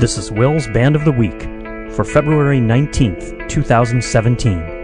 This is Will's Band of the Week for February 19th, 2017.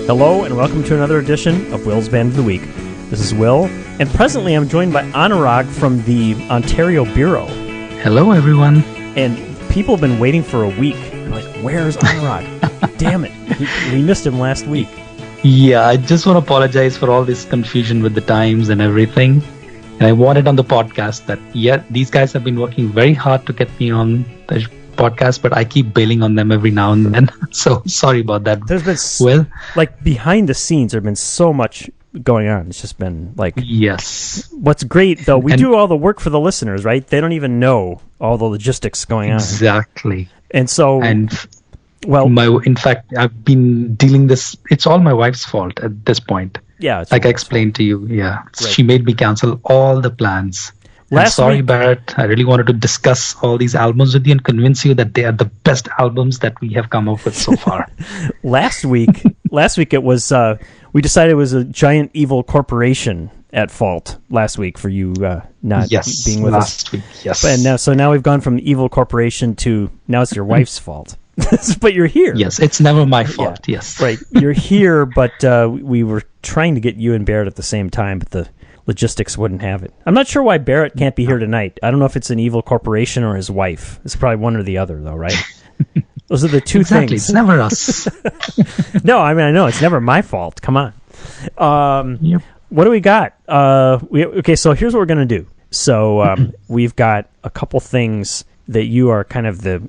Hello and welcome to another edition of Will's Band of the Week. This is Will, and presently I'm joined by Anurag from the Ontario Bureau. Hello, everyone. And people have been waiting for a week. They're like, where's Anurag? Damn it. We missed him last week. Yeah, I just want to apologize for all this confusion with the times and everything. And I wanted on the podcast that, these guys have been working very hard to get me on the podcast, but I keep bailing on them every now and then. So sorry about that. There's been behind the scenes, there's been so much going on. It's just been like, yes. What's great though, we do all the work for the listeners, right? They don't even know all the logistics going on. Exactly. And so, in fact, I've been dealing this. It's all my wife's fault at this point. Yeah, like I explained to you. Yeah, right. She made me cancel all the plans. Sorry, Barrett. I really wanted to discuss all these albums with you and convince you that they are the best albums that we have come up with so far. Last week it was we decided it was a giant evil corporation at fault last week for you not being with us last week. Yes, and now we've gone from evil corporation to now it's your wife's fault. But you're here. Yes, it's never my fault. Yeah, yes, right. You're here, but we were trying to get you and Barrett at the same time, but the logistics wouldn't have it. I'm not sure why Barrett can't be here tonight. I don't know if it's an evil corporation or his wife. It's probably one or the other, though, right? Those are the two things. It's never us. No, I mean, I know. It's never my fault. Come on. Yep. What do we got? Okay, so here's what we're going to do. So we've got a couple things that you are kind of the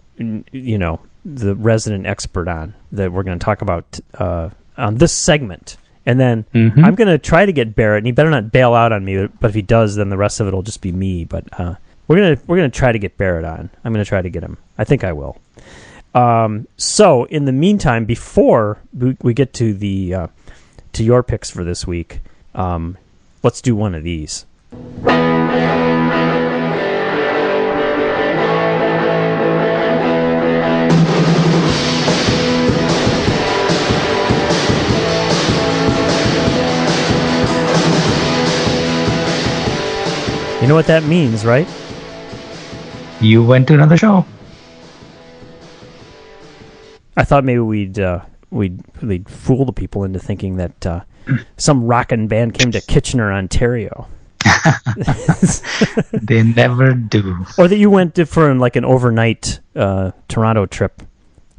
resident expert on that we're going to talk about on this segment. And then I'm going to try to get Barrett, and he better not bail out on me, but if he does, then the rest of it will just be me. But we're gonna try to get Barrett on. I'm going to try to get him. I think I will. So in the meantime, before we get to the to your picks for this week, let's do one of these. You know what that means, right? You went to another show. I thought maybe we'd fool the people into thinking that some rockin' band came to Kitchener, Ontario. They never do. Or that you went for like an overnight Toronto trip.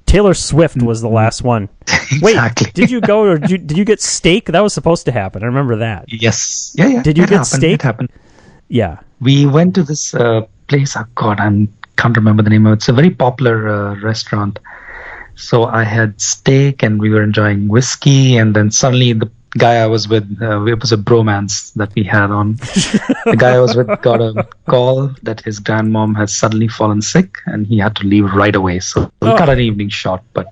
Taylor Swift was the last one. Exactly. Wait, did you go or did you get steak? That was supposed to happen. I remember that. Yes. Yeah. Did you get steak? It happened. Yeah. We went to this place. Oh God, I can't remember the name of it. It's a very popular restaurant. So I had steak and we were enjoying whiskey. And then suddenly the guy I was with, it was a bromance that we had on. The guy I was with got a call that his grandmom has suddenly fallen sick and he had to leave right away. So we got an evening shot. But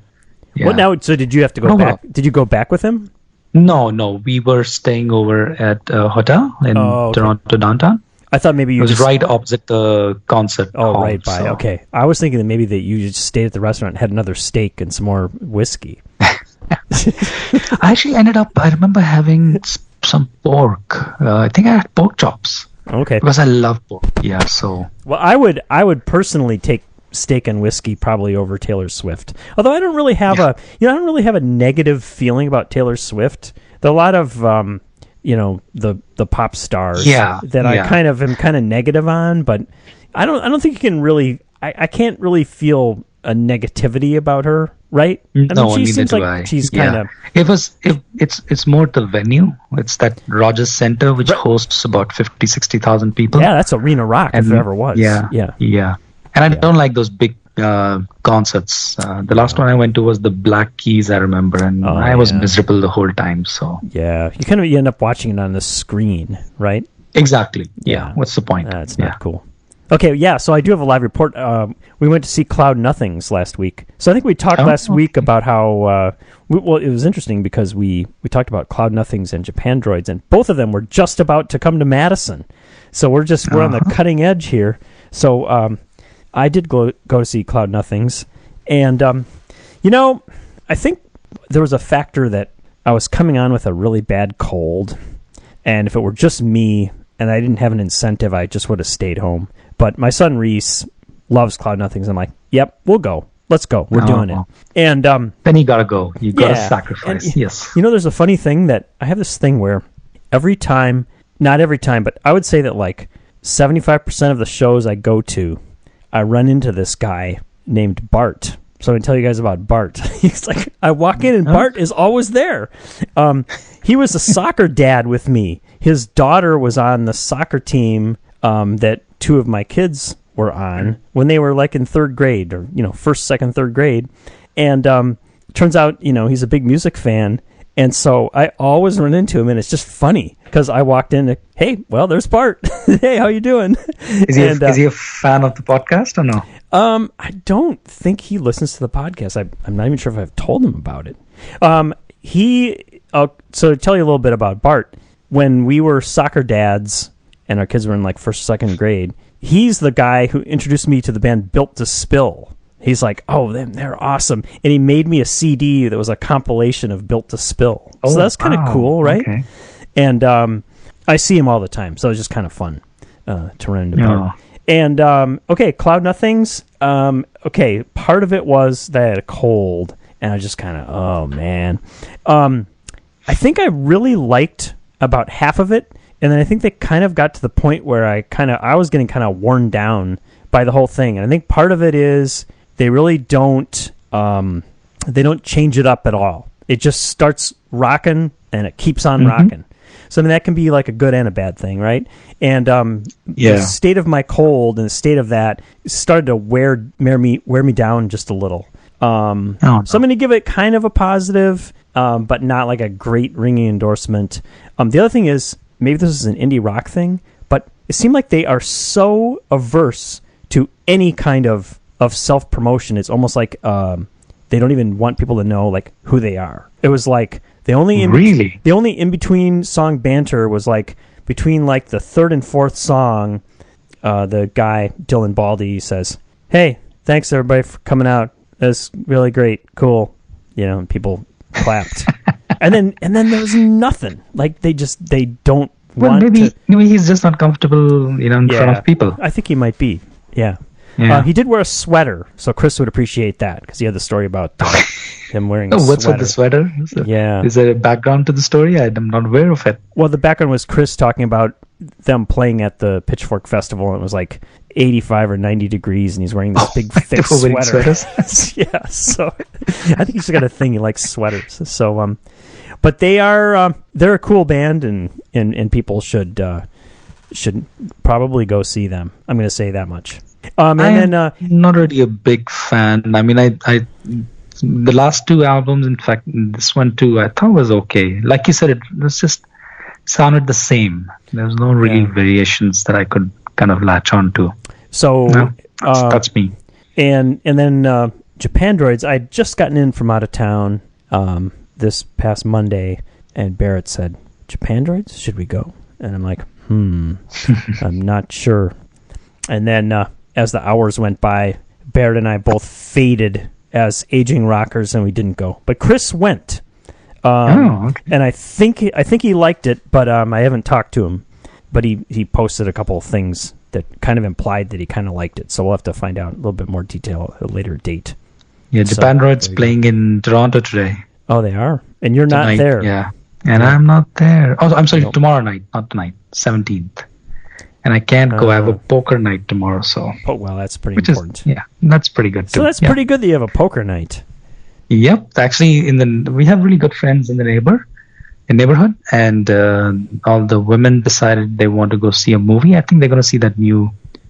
yeah. What now? So did you have to go back? Did you go back with him? No. We were staying over at a hotel in Toronto downtown. I thought maybe you it was right opposite the concert hall. Right by. So. Okay. I was thinking that maybe that you just stayed at the restaurant and had another steak and some more whiskey. I actually ended up, I remember having some pork. I think I had pork chops. Okay. Because I love pork. Yeah, so. Well, I would personally take steak and whiskey probably over Taylor Swift. Although I don't really have I don't really have a negative feeling about Taylor Swift. There are a lot of the pop stars that I kind of am kind of negative on, but I don't think you can really I can't really feel a negativity about her, right? She seems like she's kind of it's more the venue. It's that Rogers Center which hosts about 50,000-60,000 people. Yeah, that's Arena Rock if there ever was. Yeah. And I don't like those big concerts. The last one I went to was the Black Keys, I remember, and I was miserable the whole time. So yeah, you end up watching it on the screen, right? Exactly. Yeah. What's the point? That's not cool. Okay, yeah, so I do have a live report. We went to see Cloud Nothings last week. So I think we talked last week about how, it was interesting because we talked about Cloud Nothings and Japan Droids, and both of them were just about to come to Madison. So we're on the cutting edge here. So I did go to see Cloud Nothings, and, I think there was a factor that I was coming on with a really bad cold, and if it were just me and I didn't have an incentive, I just would have stayed home. But my son Reese loves Cloud Nothings. I'm like, yep, we'll go. Let's go. We're doing it. And then you gotta go. You gotta sacrifice. And, yes. There's a funny thing that I have this thing where not every time, but I would say that like 75% of the shows I go to, I run into this guy named Bart. So I'm going to tell you guys about Bart. He's like, I walk in and Bart is always there. He was a soccer dad with me. His daughter was on the soccer team that two of my kids were on when they were like in third grade or, first, second, third grade. And turns out, he's a big music fan. And so I always run into him, and it's just funny because I walked in, hey, well, there's Bart. Hey, how you doing? Is he a fan of the podcast or no? I don't think he listens to the podcast. I'm not even sure if I've told him about it. So to tell you a little bit about Bart, when we were soccer dads and our kids were in like first, second grade, he's the guy who introduced me to the band Built to Spill. He's like, oh, they're awesome. And he made me a CD that was a compilation of Built to Spill. So that's kind of cool, right? Okay. And I see him all the time, so it's just kind of fun to run into Bart. And, Cloud Nothings. Part of it was that I had a cold, and I just kind of, oh, man. I think I really liked about half of it, and then I think they kind of got to the point where I was getting kind of worn down by the whole thing. And I think part of it is they really don't change it up at all. It just starts rocking, and it keeps on rocking. So, that can be like a good and a bad thing, right? And the state of my cold and the state of that started to wear me down just a little. So I'm going to give it kind of a positive, but not like a great ringing endorsement. The other thing is, maybe this is an indie rock thing, but it seemed like they are so averse to any kind of self-promotion. It's almost like they don't even want people to know like who they are. It was like the only in-between song banter was like between like the third and fourth song, the guy, Dylan Baldy, says, hey, thanks everybody for coming out. That's really great. Cool. And people clapped. and then there was nothing. Like they don't want to. Maybe he's just not comfortable, in front of people. I think he might be. Yeah. He did wear a sweater, so Chris would appreciate that because he had the story about him wearing a sweater. What's with the sweater? Is there a background to the story? I'm not aware of it. Well, the background was Chris talking about them playing at the Pitchfork Festival, and it was like 85 or 90 degrees, and he's wearing this big thick sweater. Yeah, so I think he's got a thing. He likes sweaters. So, but they're a cool band, and people should probably go see them. I'm going to say that much. I'm not really a big fan. I mean, I the last two albums, in fact, this one too, I thought was okay. Like you said, it was just sounded the same. There was no really variations that I could kind of latch on to. So that's me. And then Japan Droids, I'd just gotten in from out of town this past Monday, and Barrett said, Japan Droids, should we go? And I'm like, I'm not sure. And then as the hours went by, Barrett and I both faded as aging rockers, and we didn't go. But Chris went, and I think he liked it, but I haven't talked to him. But he posted a couple of things that kind of implied that he kind of liked it. So we'll have to find out a little bit more detail at a later date. Yeah, Japan Droids playing in Toronto today. Oh, they are? And you're tonight, not there. Yeah, and I'm not there. Oh, I'm sorry, tomorrow night, not tonight, 17th. And I can't go. I have a poker night tomorrow, so. Oh, well, that's pretty important. That's pretty good too. So that's pretty good that you have a poker night. Yep, actually, we have really good friends in the neighborhood, and all the women decided they want to go see a movie. I think they're going to see that new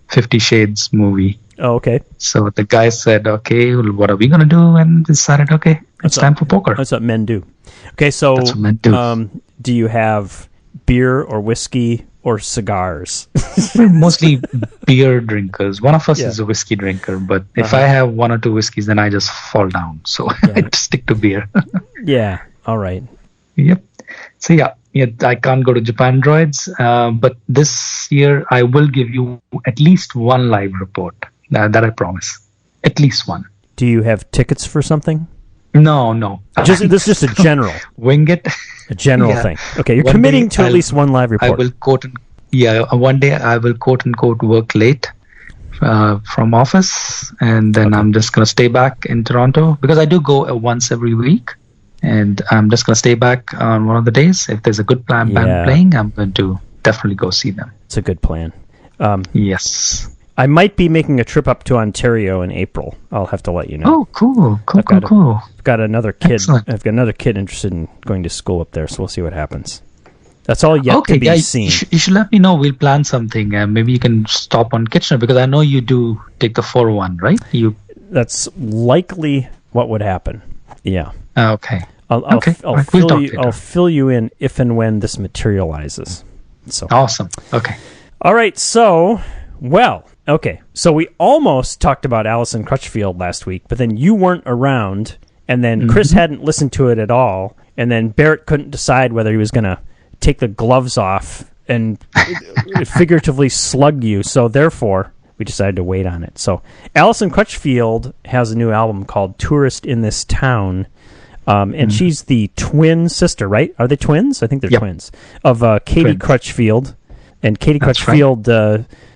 50 Shades movie. Oh, okay. So the guy said, okay, well, what are we going to do? And decided, okay, it's time for poker. That's what men do. Okay, so That's what men do. Do you have beer or whiskey or cigars? We're mostly beer drinkers. One of us is a whiskey drinker, but if I have one or two whiskeys, then I just fall down. So I stick to beer. Yeah, all right. Yep. So yeah, I can't go to Japan Droids, but this year I will give you at least one live report. That I promise. At least one. Do you have tickets for something? No. This is just a general. Wing it. A general thing. Okay, you're committing to at least one live report. I will one day I will quote unquote work late from office, and then I'm just going to stay back in Toronto because I do go once every week, and I'm just going to stay back on one of the days. If there's a good band playing, I'm going to definitely go see them. It's a good plan. Yes. I might be making a trip up to Ontario in April. I'll have to let you know. Oh, cool. I've got another kid. Excellent. I've got another kid interested in going to school up there, so we'll see what happens. That's all yet to be seen. You should let me know. We'll plan something. Maybe you can stop on Kitchener because I know you do take the 401, right? That's likely what would happen. Yeah. Okay. I'll fill you in if and when this materializes. So awesome. Okay. All right. So so we almost talked about Allison Crutchfield last week, but then you weren't around, and then Chris hadn't listened to it at all, and then Barrett couldn't decide whether he was going to take the gloves off and figuratively slug you, so therefore we decided to wait on it. So Allison Crutchfield has a new album called Tourist in This Town, and she's the twin sister, right? Are they twins? I think they're twins, of Katie Crutchfield. And Katie Crutchfield,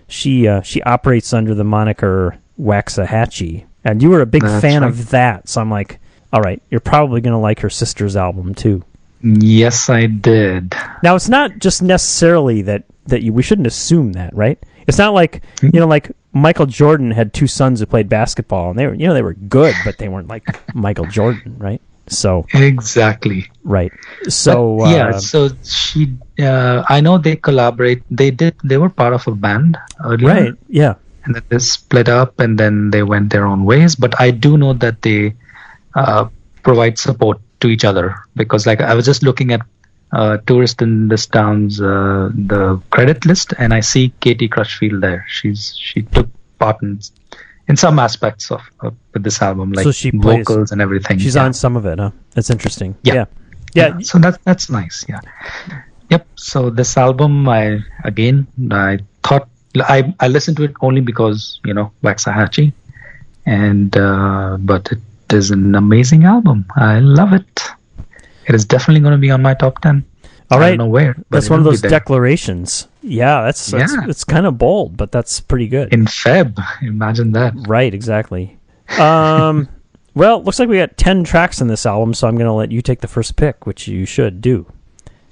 she operates under the moniker Waxahachie. And you were a big fan of that, so I'm like, all right, you're probably going to like her sister's album too. Yes, I did. Now, it's not just necessarily that we shouldn't assume that, right? It's not like, like Michael Jordan had two sons who played basketball, and they were good, but they weren't like Michael Jordan, right? So exactly right. So so she, I know they collaborate. They were part of a band earlier, right? Yeah, and then they split up, and then they went their own ways. But I do know that they provide support to each other because, like, I was just looking at Tourist in This Town's the credit list, and I see Katie Crutchfield there. She took part in some aspects of this album, like so she vocals plays, and everything. She's on some of it, huh? That's interesting. Yeah. So that's nice. Yeah. Yep. So this album, I thought I listened to it only because Waxahachie, and but it is an amazing album. I love it. It is definitely going to be on my top 10. All right. I don't know where. That's one of those declarations. Yeah, it's kind of bold, but that's pretty good. In Feb, imagine that. Right, exactly. Well, looks like we got 10 tracks in this album, so I'm going to let you take the first pick, which you should do.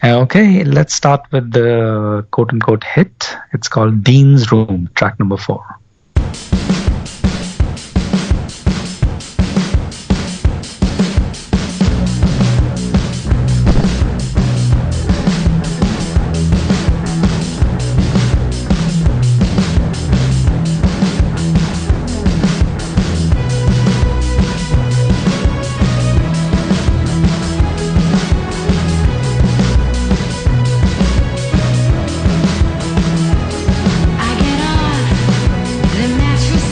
Okay, let's start with the quote-unquote hit. It's called Dean's Room, track number 4. I get on the mattress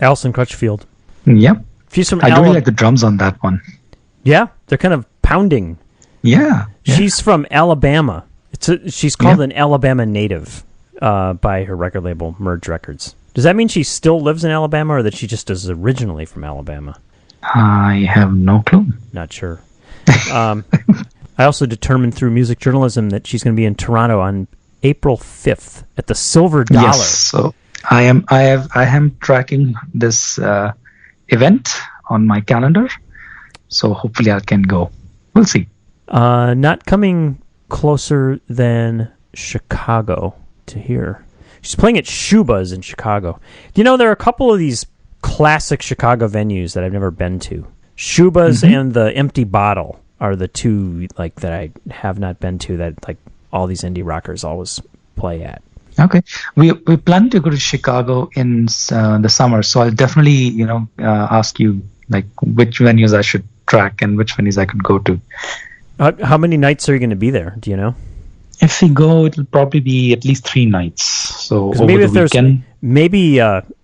Allison Crutchfield. Yep. She's from I do really like the drums on that one. Yeah, they're kind of pounding. Yeah. She's from Alabama. She's called an Alabama native by her record label, Merge Records. Does that mean she still lives in Alabama, or that she just is originally from Alabama? I have no clue. Not sure. I also determined through music journalism that she's going to be in Toronto on April 5th at the Silver Dollar. Yes, so I am tracking this event on my calendar, so hopefully I can go. We'll see. Not coming closer than Chicago to here. She's playing at Shuba's in Chicago. Do you know there are a couple of these classic Chicago venues that I've never been to? Shuba's and the Empty Bottle are the two like that I have not been to that like all these indie rockers always play at. Okay, we plan to go to Chicago in the summer, so I'll definitely ask you like which venues I should track and which venues I could go to. How many nights are you going to be there? Do you know? If we go, it'll probably be at least 3 nights. So over maybe the weekend.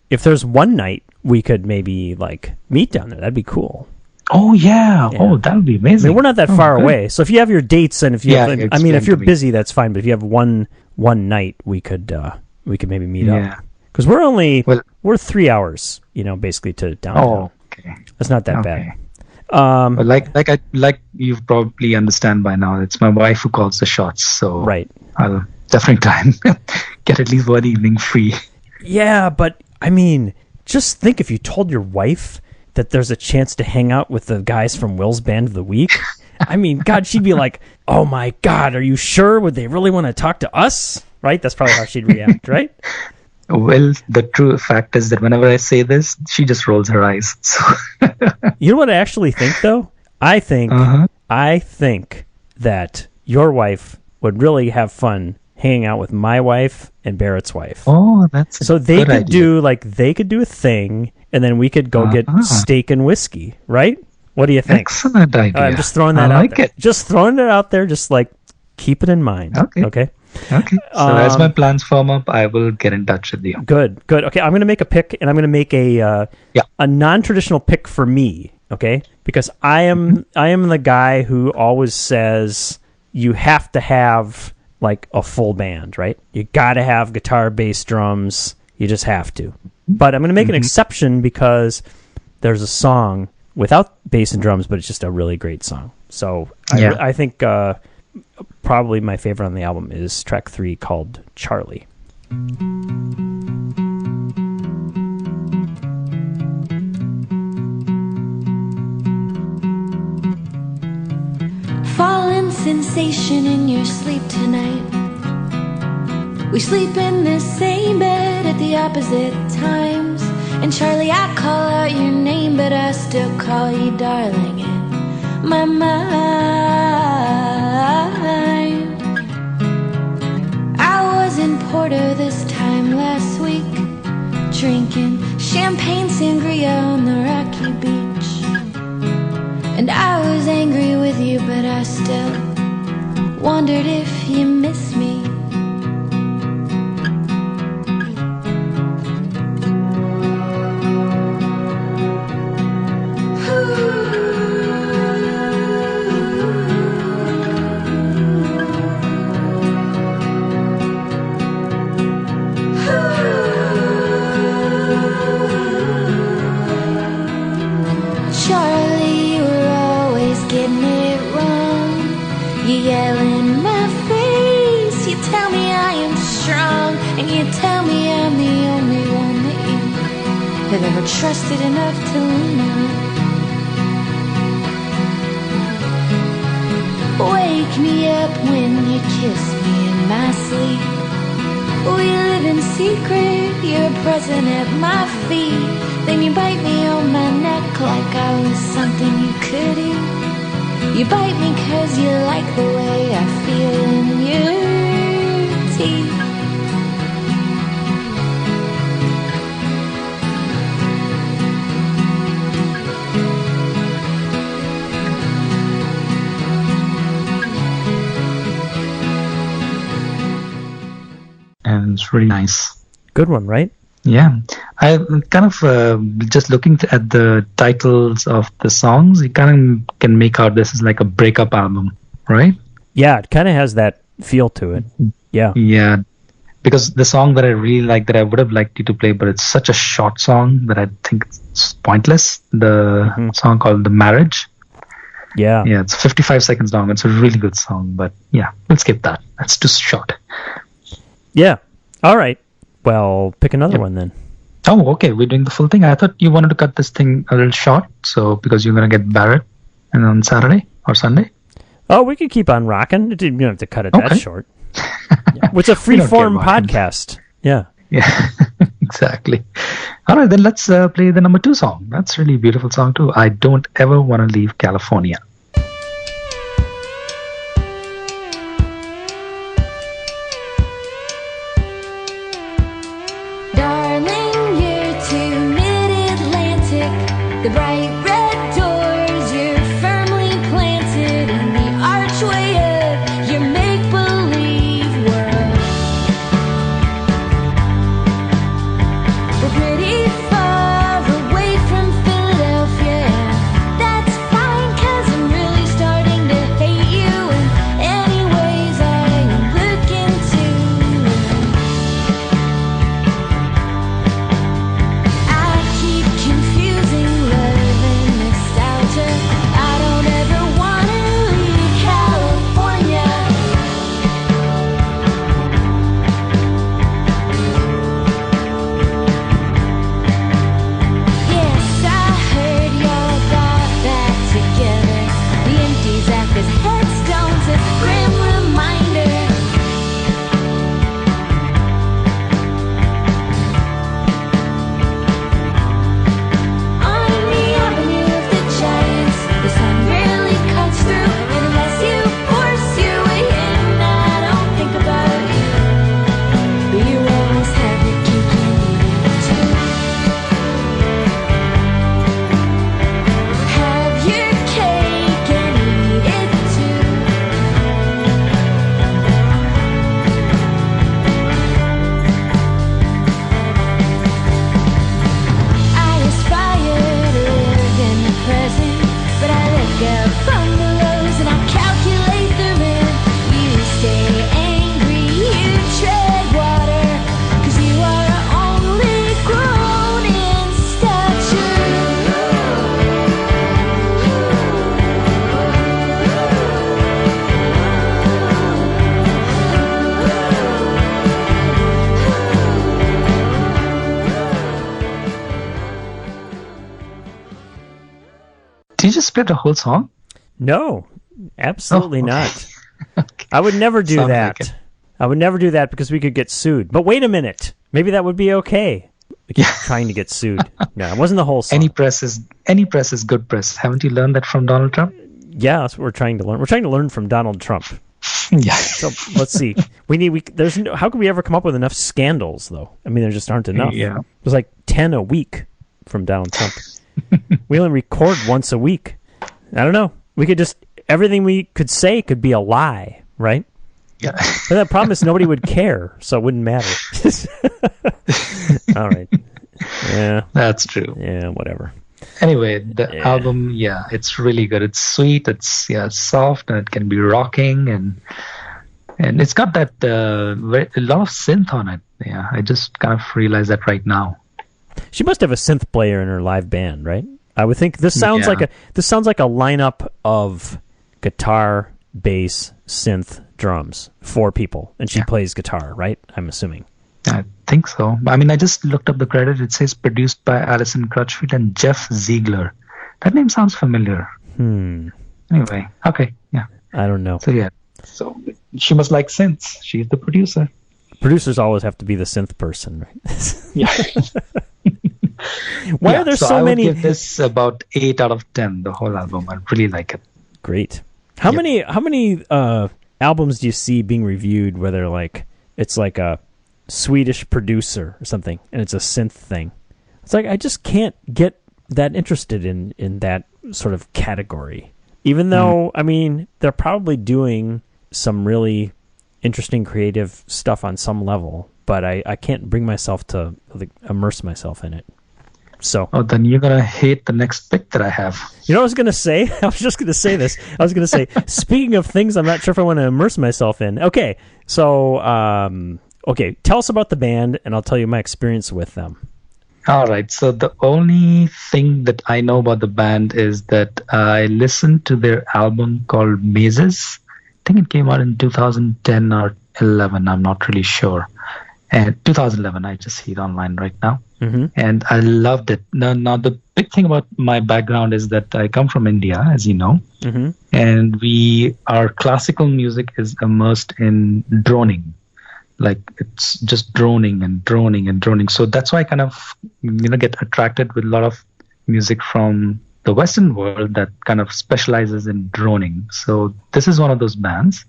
If there's one night we could maybe like meet down there. That'd be cool. Oh yeah. Oh, that would be amazing. I mean, we're not that far away. So if you have your dates and if you if you're busy, that's fine. But if you have one night, we could maybe meet up. Because we're 3 hours, basically to downtown. Oh, okay. That's not that bad. But like you probably understand by now, it's my wife who calls the shots. So right. I'll definitely try and get at least one evening free. Yeah, but I mean, just think if you told your wife that there's a chance to hang out with the guys from Will's Band of the Week. I mean, God, she'd be like, "Oh my God, are you sure? Would they really want to talk to us?" Right? That's probably how she'd react, right? Well, the true fact is that whenever I say this, she just rolls her eyes. So you know what I actually think, though? I think that your wife would really have fun hanging out with my wife and Barrett's wife. Oh, that's so they could do a thing, and then we could go get steak and whiskey, right? What do you think? Excellent idea. I'm just throwing that out there. Just throwing it out there, just like keep it in mind. Okay. So as my plans firm up, I will get in touch with you. Good. Okay, I'm going to make a pick, and I'm going to make a non-traditional pick for me. Okay, because I am the guy who always says you have to have like a full band, right? You got to have guitar, bass, drums. You just have to. But I'm going to make an exception because there's a song without bass and drums, but it's just a really great song. So I think probably my favorite on the album is track 3 called Charlie. Falling sensation in your sleep tonight. We sleep in the same bed at the opposite times. And Charlie, I call out your name, but I still call you darling in my mind. I was in Porto this time last week, drinking champagne sangria on the rocky beach. And I was angry with you, but I still wondered if you miss me. Charlie, you were always getting it wrong. You yell in my face, you tell me I am strong, and you tell me I'm the only one that you have ever trusted enough to lean on. Wake me up when you kiss me in my sleep. We live in secret, you're present at my feet. Then you bite me on my neck like I was something you could eat. You bite me 'cause you like the way I feel in your teeth. And it's really nice. Good one, right? Yeah, I'm kind of just looking at the titles of the songs. You kind of can make out this is like a breakup album, right? Yeah, it kind of has that feel to it. Yeah. Yeah, because the song that I really like that I would have liked you to play, but it's such a short song that I think it's pointless. The song called "The Marriage." Yeah. Yeah, it's 55 seconds long. It's a really good song, but yeah, we'll skip that. That's too short. Yeah. All right. Well, pick another one then. Oh, okay. We're doing the full thing. I thought you wanted to cut this thing a little short, so because you're gonna get Barrett, and on Saturday or Sunday. Oh, we could keep on rocking. You don't have to cut it that Okay. short. Yeah. It's a free-form podcast. Yeah. Yeah, exactly. All right, then let's play the number 2 song. That's a really beautiful song too. I Don't Ever Want to Leave California. Darling, you're to mid-Atlantic. The bright red doors, you're firmly planted in the archway of your make-believe world. We're pretty far away from Philadelphia. That's fine, 'cause I'm really starting to hate you in any ways I look into. I keep confusing love and nostalgia. I don't ever wanna leave California. Yes, I heard y'all got back together. The empties act as headstones, a grim reminder. On the avenue of the giants, the sun really cuts through. And unless you force your way in, I don't think about you. But you always have your cake and eat it too. Have your cake and eat it too. I aspire to live in the present, but I look up from the lows and I calculate the rent. You stay angry, you tread water, 'cause you are only grown in Did you just play the whole song? No, absolutely Oh, okay. not. Okay. I would never do Sounded that. like it. I would never do that because we could get sued. But wait a minute. Maybe that would be okay. We keep trying to get sued. No, it wasn't the whole song. Any press is good press. Haven't you learned that from Donald Trump? Yeah, that's what we're trying to learn. We're trying to learn from Donald Trump. Yeah. So let's see. There's no, how can we ever come up with enough scandals though? I mean, there just aren't enough. Yeah. There's like 10 a week from Donald Trump. We only record once a week. I don't know. We could just everything we could say could be a lie, right? Yeah. But that problem is nobody would care, so it wouldn't matter. All right. Yeah. That's true. Yeah, whatever. Anyway, the album, yeah, it's really good. It's sweet. It's soft, and it can be rocking, and it's got that a lot of synth on it. Yeah, I just kind of realized that right now. She must have a synth player in her live band, right? I would think this sounds like a lineup of guitar, bass, synth, drums, 4 people, and she plays guitar, right? I'm assuming. I think so. I mean, I just looked up the credit. It says produced by Allison Crutchfield and Jeff Ziegler. That name sounds familiar. Anyway, okay, yeah. I don't know. So she must like synths. She's the producer. Producers always have to be the synth person, right? Yeah. Why are there so I many? would give this about 8 out of 10. The whole album. I really like it. Great. How many albums do you see being reviewed where they're like it's like a Swedish producer or something and it's a synth thing? It's like I just can't get that interested in that sort of category. Even though I mean they're probably doing some really interesting creative stuff on some level, but I can't bring myself to immerse myself in it. So, then you're gonna hate the next pick that I have. You know what I was gonna say? I was just gonna say this. I was gonna say, speaking of things I'm not sure if I want to immerse myself in. Okay, so tell us about the band, and I'll tell you my experience with them. All right. So the only thing that I know about the band is that I listened to their album called Mazes. I think it came out in 2010 or 11. I'm not really sure. And 2011, I just see it online right now. Mm-hmm. And I loved it. Now, the big thing about my background is that I come from India, as you know. Mm-hmm. And our classical music is immersed in droning. Like it's just droning and droning and droning. So that's why I kind of, get attracted with a lot of music from the Western world that kind of specializes in droning. So this is one of those bands.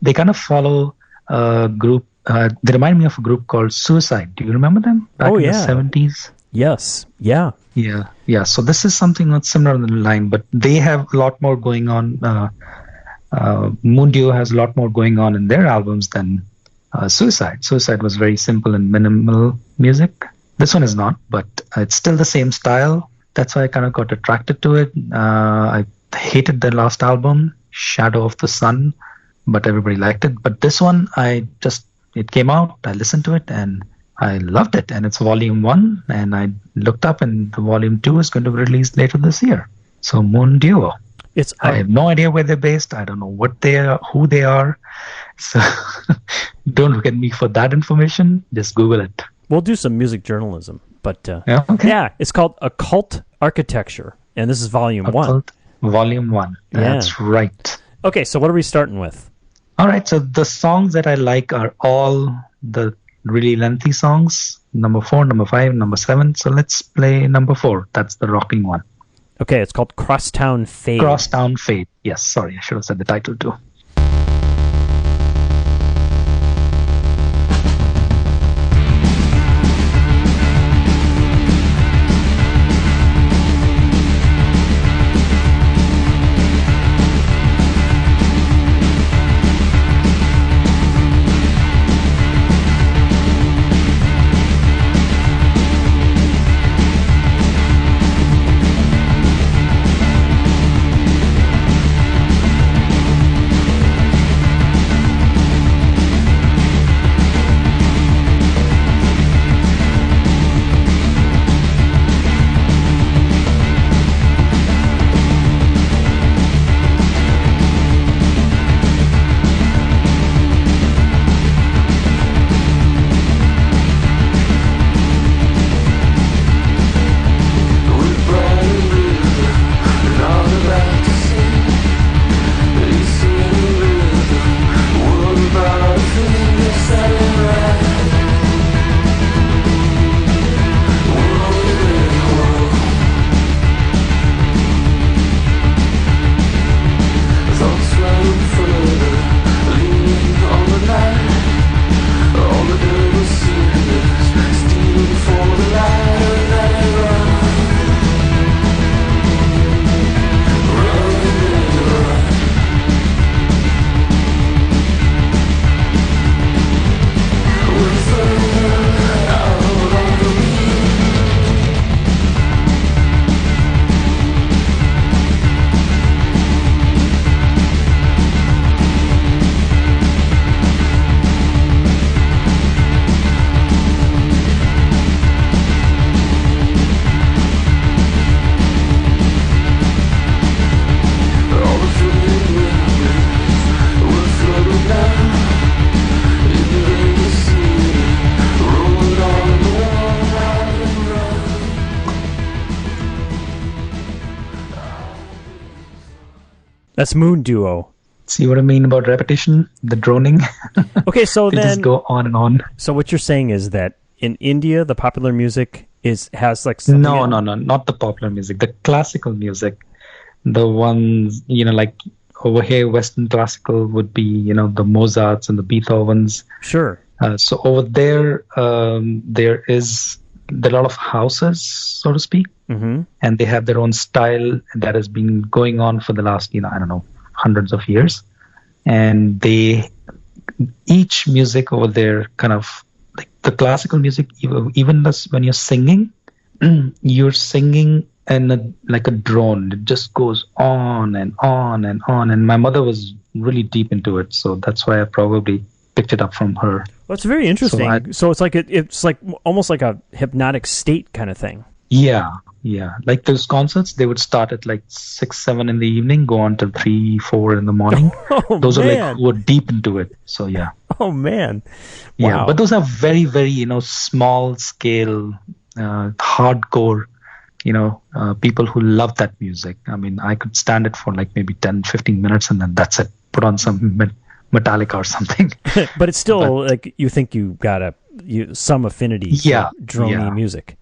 They kind of follow a group. They remind me of a group called Suicide. Do you remember them? Back in the 70s? Yes. Yeah. Yeah. So this is something that's similar in the line, but they have a lot more going on. Moon Duo has a lot more going on in their albums than Suicide. Suicide was very simple and minimal music. This one is not, but it's still the same style. That's why I kind of got attracted to it. I hated their last album, Shadow of the Sun, but everybody liked it. But this one, it came out, I listened to it, and I loved it. And it's volume 1, and I looked up, and the volume 2 is going to be released later this year. So Moon Duo. I have no idea where they're based. I don't know who they are. So don't look at me for that information. Just Google it. We'll do some music journalism. But okay. It's called Occult Architecture, and this is volume 1. Volume 1. That's right. Okay, so what are we starting with? All right, so the songs that I like are all the really lengthy songs. Number 4, number 5, number 7. So let's play number 4. That's the rocking one. Okay, it's called Crosstown Fade. Crosstown Fade. Yes, sorry, I should have said the title too. That's Moon Duo. See what I mean about repetition? The droning? Okay, so they then... just go on and on. So what you're saying is that in India, the popular music has like... No, not the popular music. The classical music. The ones, like over here, Western classical would be, the Mozarts and the Beethovens. Sure. So over there, there are a lot of houses, so to speak. Mm-hmm. And they have their own style that has been going on for the last, hundreds of years. And each music over there kind of like the classical music, even this, when you're singing, you're singing and like a drone. It just goes on and on and on. And my mother was really deep into it, so that's why I probably picked it up from her. Well, it's very interesting. So it's like it's like almost like a hypnotic state kind of thing. Yeah. Like those concerts, they would start at like 6, 7 in the evening, go on till 3, 4 in the morning. Those are like who are deep into it. So yeah. Oh man. Wow. Yeah, but those are very, very small scale, hardcore. People who love that music. I mean, I could stand it for like maybe 10, 15 minutes and then that's it. Put on some Metallica or something. But it's still like you think you got some affinity for drony music.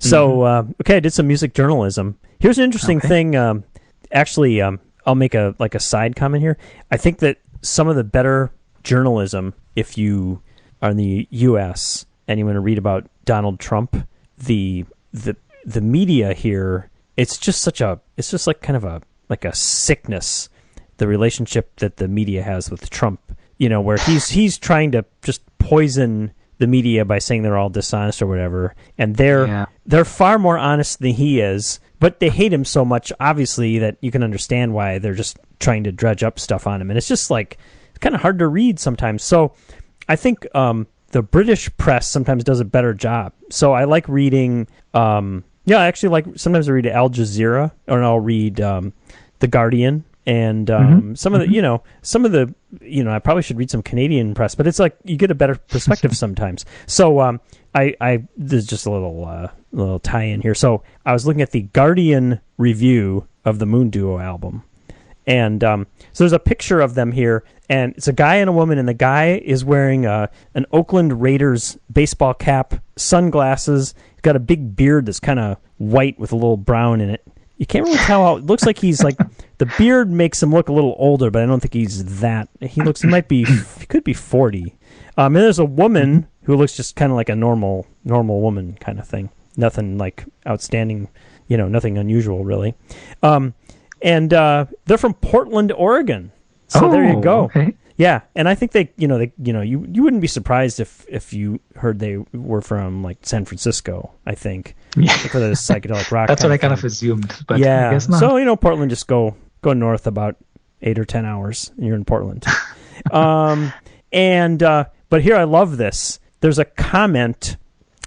So, okay, I did some music journalism. Here's an interesting thing. Actually, I'll make a side comment here. I think that some of the better journalism, if you are in the U.S. and you want to read about Donald Trump, the media here, it's just like kind of a sickness, the relationship that the media has with Trump, where he's trying to just poison the media by saying they're all dishonest or whatever, and they're far more honest than he is, but they hate him so much, obviously, that you can understand why they're just trying to dredge up stuff on him, and it's just like it's kind of hard to read sometimes. So I think the British press sometimes does a better job. So I like reading. I actually like sometimes I read Al Jazeera, or I'll read The Guardian. And some of the I probably should read some Canadian press, but it's like you get a better perspective sometimes. So there's just a little tie-in here. So I was looking at the Guardian review of the Moon Duo album, and so there's a picture of them here, and it's a guy and a woman, and the guy is wearing an Oakland Raiders baseball cap, sunglasses. He's got a big beard that's kind of white with a little brown in it. You can't really tell how it looks like he's like the beard makes him look a little older, but I don't think he's that. He could be 40. And there's a woman who looks just kind of like a normal woman kind of thing. Nothing like outstanding, nothing unusual really. And they're from Portland, Oregon. So there you go. Okay. Yeah, and I think they you wouldn't be surprised if you heard they were from like San Francisco, I think. Yeah. For the psychedelic rock. That's what I kind of assumed, but yeah. I guess not. So, Portland, just go north about 8 or 10 hours and you're in Portland. But here I love this. There's a comment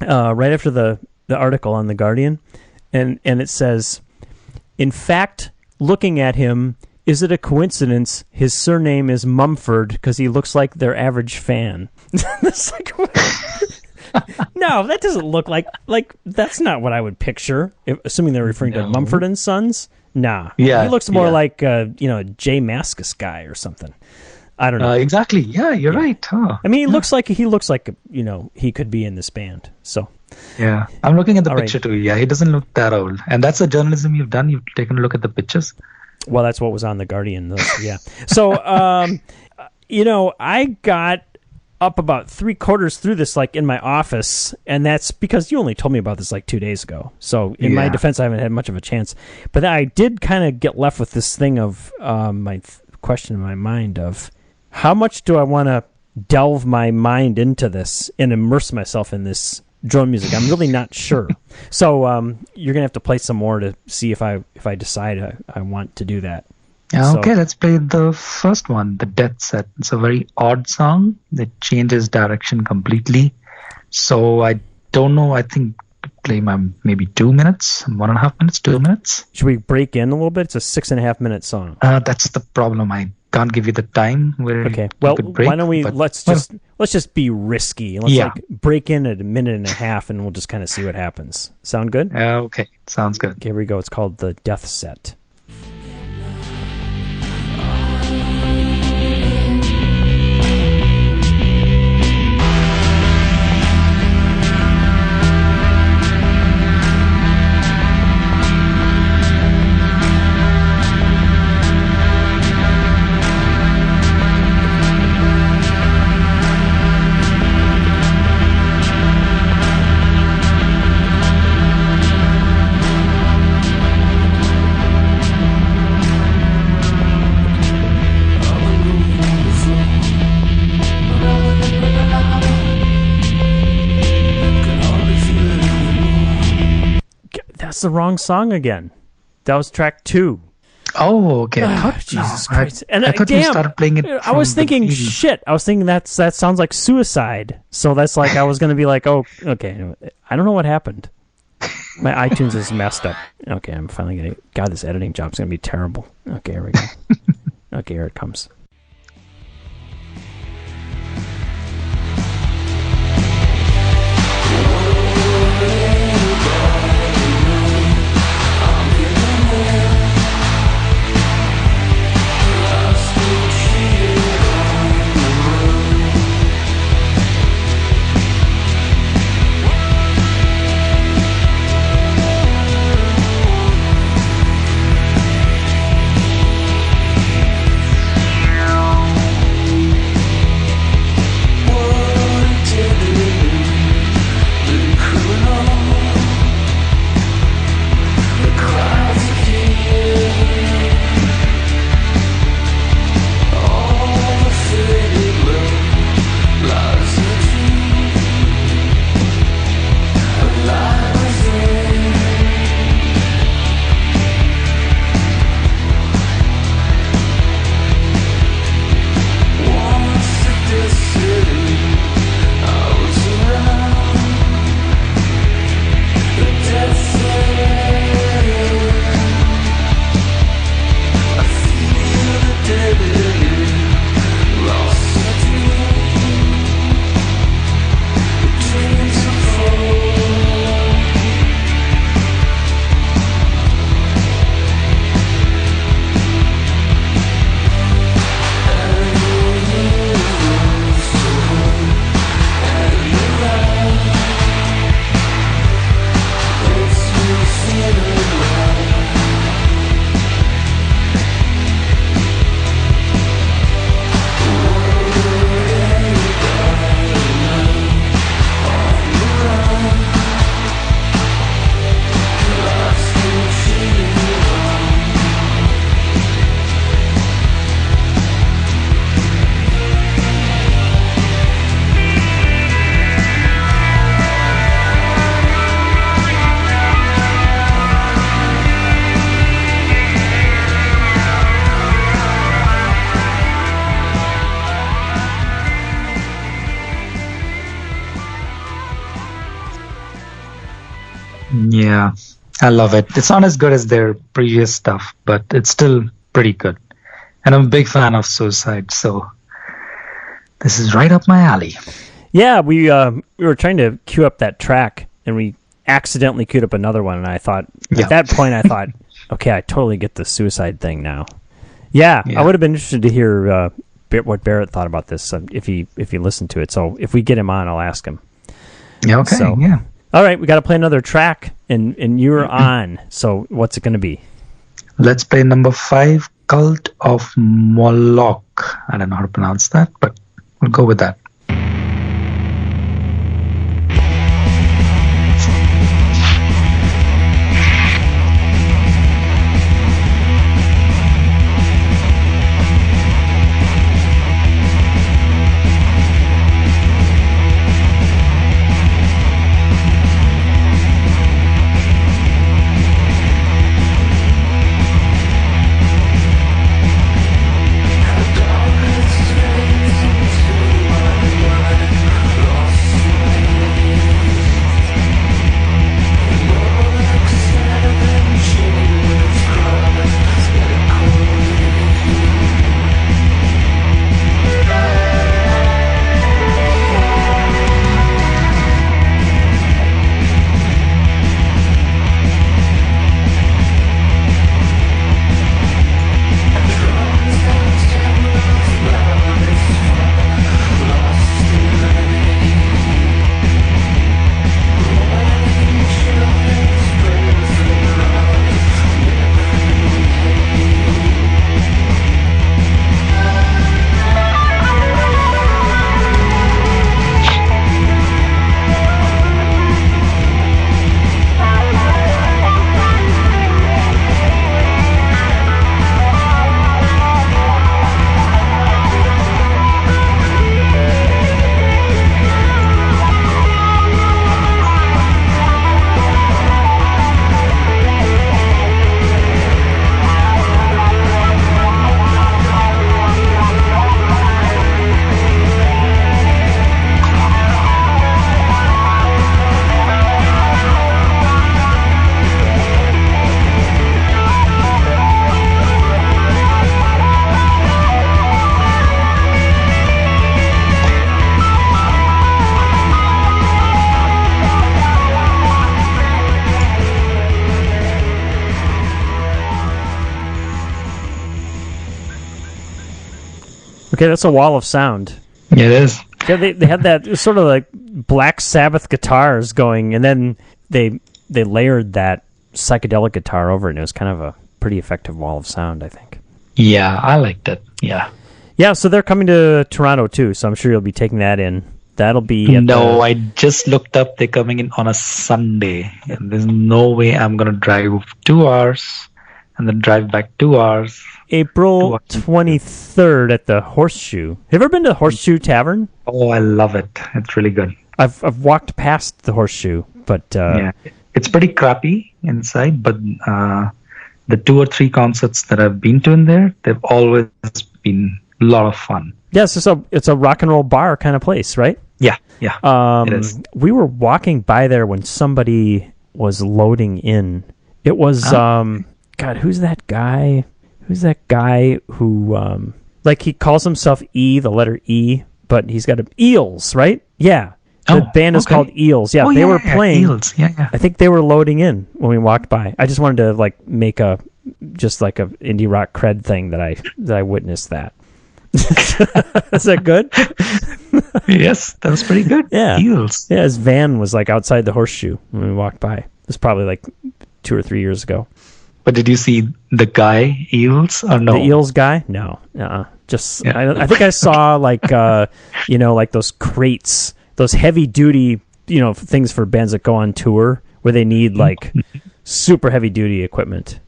right after the article on The Guardian, and it says, "In fact, looking at him, is it a coincidence his surname is Mumford because he looks like their average fan?" It's like, no, that doesn't look like that's not what I would picture. Assuming they're referring to Mumford and Sons. Nah. Yeah. He looks more like a Jay Mascis guy or something. I don't know. Exactly. Yeah, you're right. Huh. I mean, he looks like he could be in this band. So. Yeah, I'm looking at the picture too. Yeah, he doesn't look that old. And that's the journalism you've done. You've taken a look at the pictures. Well, that's what was on The Guardian, though. Yeah. So, I got up about 3/4 through this, like in my office, and that's because you only told me about this like 2 days ago. So, in my defense, I haven't had much of a chance. But I did kind of get left with this thing of my question in my mind of how much do I want to delve my mind into this and immerse myself in this drone music? I'm really not sure. So you're gonna have to play some more to see if I decide I want to do that. Okay, let's play the first one, the Death Set. It's a very odd song that changes direction completely. So I don't know. I think play maybe 2 minutes, 1.5 minutes, 2 minutes. Should we break in a little bit? It's a 6.5 minute song. That's the problem. I can't give you the time where okay. Well, break, why don't we let's just be risky. Let's break in at 1.5 minutes, and we'll just kind of see what happens. Sound good? Okay, sounds good. Okay, here we go. It's called the Death Set. that's the wrong song again. That was track 2. Oh, okay. Jesus Christ! I thought you started playing it. I was thinking, shit. I was thinking that sounds like Suicide. So that's like I was going to be like, oh, okay. I don't know what happened. My iTunes is messed up. Okay, I'm finally going to... God, this editing job's going to be terrible. Okay, here we go. Okay, here it comes. Yeah, I love it. It's not as good as their previous stuff, but it's still pretty good. And I'm a big fan of Suicide, so this is right up my alley. Yeah, we were trying to queue up that track, and we accidentally queued up another one, and I thought, at that point, I thought, okay, I totally get the Suicide thing now. Yeah. I would have been interested to hear what Barrett thought about this if he listened to it. So if we get him on, I'll ask him. Yeah, okay, so, yeah. All right, we got to play another track, and you're on. So what's it going to be? Let's play number 5, Cult of Moloch. I don't know how to pronounce that, but we'll go with that. Darkness turns into Okay, that's a wall of sound. It is. Yeah, they had that sort of like Black Sabbath guitars going, and then they layered that psychedelic guitar over it, and it was kind of a pretty effective wall of sound, I think. Yeah, I liked it. Yeah. Yeah, so they're coming to Toronto too, so I'm sure you'll be taking that in. That'll be I just looked up. They're coming in on a Sunday, and there's no way I'm gonna drive 2 hours and then drive back 2 hours. April 23rd at the Horseshoe. Have you ever been to Horseshoe Tavern? Oh, I love it. It's really good. I've walked past the Horseshoe, but Yeah, it's pretty crappy inside, but the 2 or 3 concerts that I've been to in there, they've always been a lot of fun. yes, it's a rock and roll bar kind of place, right? Yeah, it is. We were walking by there when somebody was loading in. It was God, who's that guy? Who's that guy who like he calls himself E, the letter E, but he's got Eels, right? Yeah. The band is called Eels. Yeah, they were playing. Eels. Yeah. I think they were loading in when we walked by. I just wanted to like make a indie rock cred thing that I witnessed that. Is that good? Yes, that was pretty good. Yeah. Eels. Yeah, his van was like outside the Horseshoe when we walked by. It was probably like 2 or 3 years ago. But did you see the guy, Eels, or no? The Eels guy? No. Just I think I saw like like those crates, those heavy duty, things for bands that go on tour where they need like super heavy duty equipment.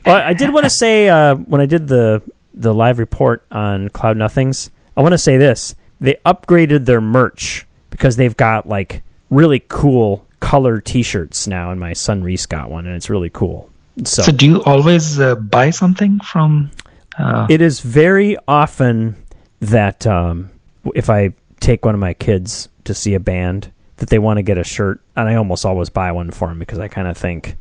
Well, I did want to say when I did the live report on Cloud Nothings, I want to say this. They upgraded their merch because they've got like really cool color t-shirts now, and my son Reese got one, and it's really cool. So do you always buy something from... It is very often that if I take one of my kids to see a band, that they want to get a shirt, and I almost always buy one for them because I kind of think,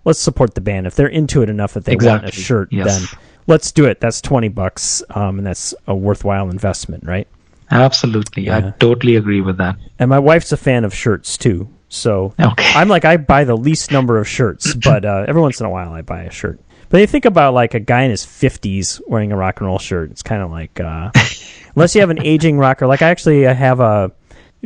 let's support the band. If they're into it enough that they want a shirt, then let's do it. That's $20, and that's a worthwhile investment, right? Absolutely. Yeah. I totally agree with that. And my wife's a fan of shirts, too. So I'm like, I buy the least number of shirts, but every once in a while I buy a shirt. But you think about like a guy in his 50s wearing a rock and roll shirt, it's kind of like, unless you have an aging rocker, like I have a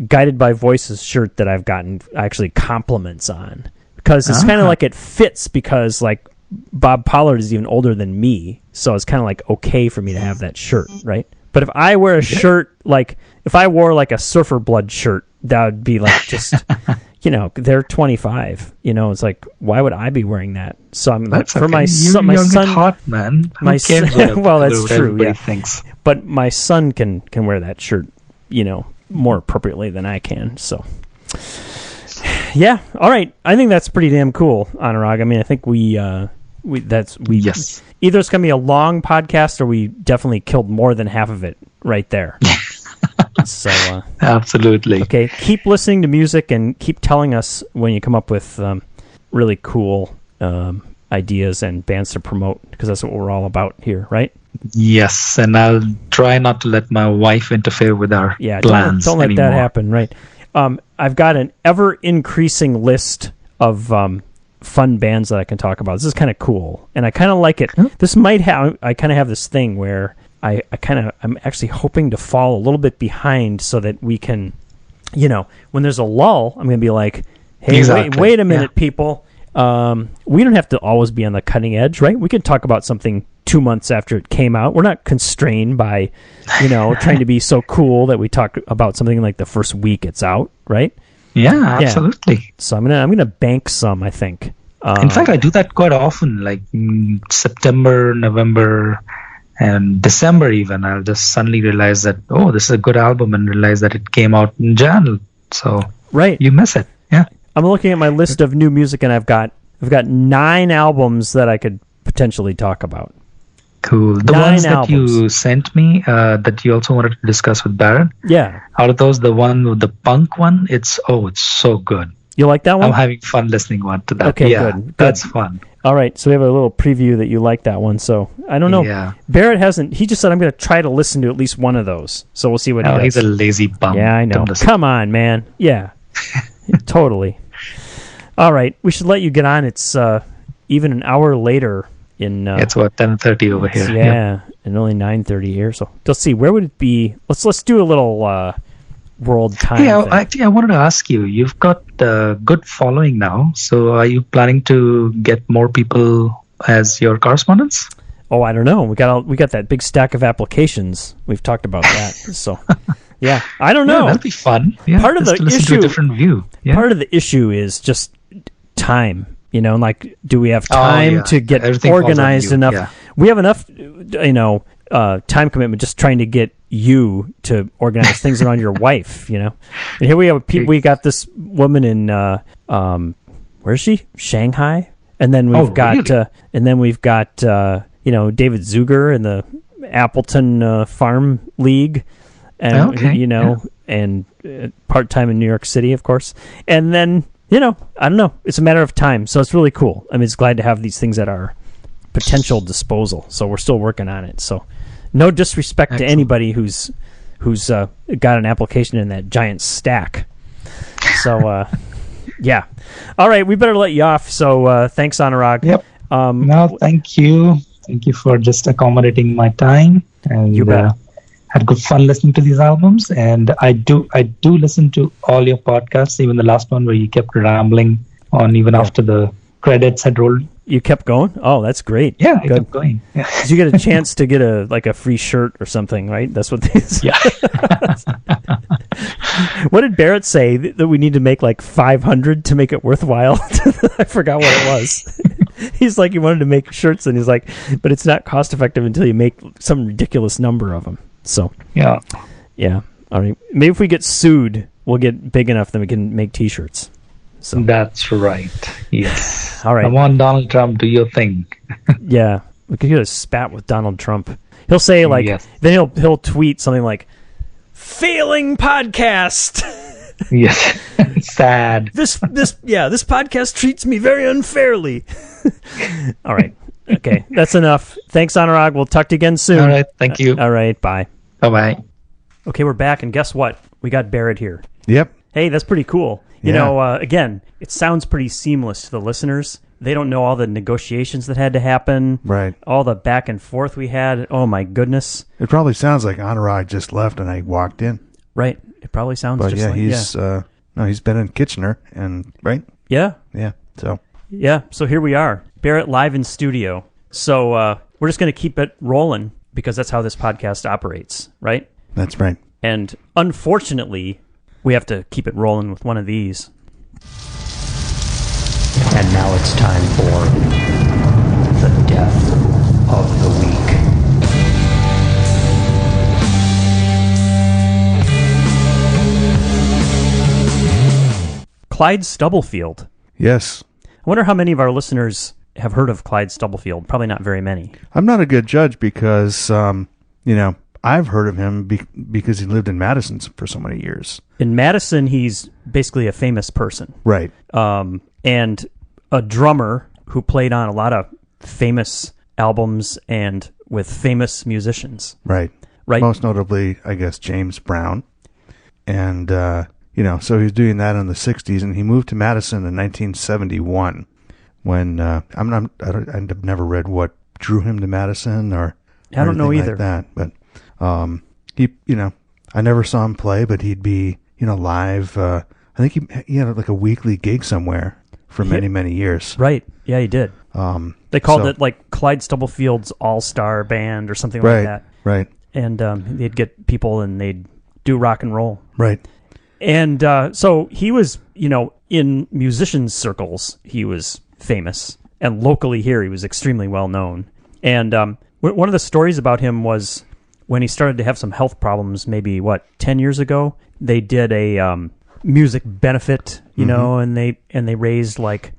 Guided by Voices shirt that I've gotten actually compliments on, because it's kind of like it fits, because like Bob Pollard is even older than me, so it's kind of like okay for me to have that shirt, right? But if I wear a shirt, like if I wore like a Surfer Blood shirt, that would be like just... they're 25. It's like, why would I be wearing that? So I'm like, for my son, my son, hot man. My son, well, that's true. Yeah, thinks. But my son can wear that shirt, more appropriately than I can. So, yeah. All right. I think that's pretty damn cool, Anurag. I mean, I think yes. Either it's gonna be a long podcast, or we definitely killed more than half of it right there. So absolutely. Okay, keep listening to music and keep telling us when you come up with really cool ideas and bands to promote, because that's what we're all about here, right? Yes, and I'll try not to let my wife interfere with our plans. Don't let that happen, right? I've got an ever-increasing list of fun bands that I can talk about. This is kind of cool, and I kind of like it. This might have... I kind of have this thing where I'm actually hoping to fall a little bit behind so that we can, when there's a lull, I'm going to be like, hey, wait a minute, people. We don't have to always be on the cutting edge, right? We can talk about something 2 months after it came out. We're not constrained by, trying to be so cool that we talk about something like the first week it's out, right? Yeah, absolutely. Yeah. So I'm gonna bank some, I think. In fact, I do that quite often, like September, November, and December even. I'll just suddenly realize that, this is a good album, and realize that it came out in Jan. So you miss it. Yeah. I'm looking at my list of new music, and I've got 9 albums that I could potentially talk about. Cool. The ones that you sent me, that you also wanted to discuss with Baron. Yeah. Out of those, the one with the punk one, it's so good. You like that one? I'm having fun listening to that. Okay, good. That's fun. All right, so we have a little preview that you like that one. So I don't know. Yeah. Barrett hasn't. He just said I'm going to try to listen to at least one of those. So we'll see what he does. He's a lazy bum. Yeah, I know. Come on, man. Yeah, totally. All right, we should let you get on. It's even an hour later. It's 10:30 over here. Yeah, and only 9:30 here. So let's see, where would it be? Let's do a little world time. Yeah, thing. actually, I wanted to ask you. You've got a good following now. So, are you planning to get more people as your correspondents? Oh, I don't know. We got that big stack of applications. We've talked about that. So, yeah, I don't know. Yeah, that'll be fun. Yeah, Part of just the to listen to issue- a different view. Yeah. Part of the issue is just time. Like, do we have time to get Everything falls on organized you. enough? Yeah. We have enough, time commitment just trying to get you to organize things around your wife, And here we have we got this woman in where is she? Shanghai, and then we've got David Zuger in the Appleton Farm League, and and part time in New York City, of course, and then. I don't know. It's a matter of time, so it's really cool. I mean, it's glad to have these things at our potential disposal. So we're still working on it. So, no disrespect to anybody who's got an application in that giant stack. So, yeah. All right, we better let you off. So, thanks, Anurag. Yep. No, thank you. Thank you for just accommodating my time. And you bet. Had good fun listening to these albums, and I do listen to all your podcasts, even the last one where you kept rambling on even after the credits had rolled. You kept going? Oh, that's great. Yeah, I kept going. Yeah. Did you get a chance to get a free shirt or something, right? That's what this. Yeah. What did Barrett say that we need to make like 500 to make it worthwhile? I forgot what it was. He's like, he wanted to make shirts, and he's like, but it's not cost effective until you make some ridiculous number of them. So yeah. All right. Maybe if we get sued, we'll get big enough that we can make T-shirts. So that's right. Yes. All right. Come on, Donald Trump, do your thing. Yeah, we could get a spat with Donald Trump. He'll say like, Yes. then he'll tweet something like, "Failing podcast." Yes. Sad. This podcast treats me very unfairly. All right. Okay, that's enough. Thanks, Anurag. We'll talk to you again soon. All right. Thank you. All right. Bye. Bye-bye. Okay, we're back, and guess what? We got Barrett here. Yep. Hey, that's pretty cool. Yeah. Again, it sounds pretty seamless to the listeners. They don't know all the negotiations that had to happen. Right. All the back and forth we had. Oh, my goodness. It probably sounds like Anurag just left and I walked in. Right. It probably sounds But just yeah, like... he's been in Kitchener, and right? Yeah. Yeah. So Yeah, so here we are. Barrett live in studio. So we're just going to keep it rolling because that's how this podcast operates, right? that's right. And unfortunately, we have to keep it rolling with one of these. And now it's time for the death of the week. Clyde Stubblefield. Yes. I wonder how many of our listeners have heard of Clyde Stubblefield. Probably not very many. I'm not a good judge because, I've heard of him because he lived in Madison for so many years. In Madison, he's basically a famous person. Right. And a drummer who played on a lot of famous albums and with famous musicians. Right. Right. Most notably, I guess, James Brown. And, so he was doing that in the 60s, and he moved to Madison in 1971 when, I've never read what drew him to Madison or I don't know anything either. like that. But I never saw him play, but he'd be, live. I think he had like a weekly gig somewhere for many, many years. Right. Yeah, he did. They called it like Clyde Stubblefield's All-Star Band or something like that. Right. And they'd get people and they'd do rock and roll. Right. And so he was, in musicians circles, he was famous. And locally here, he was extremely well known. And one of the stories about him was when he started to have some health problems, maybe, 10 years ago, they did a music benefit, and they raised like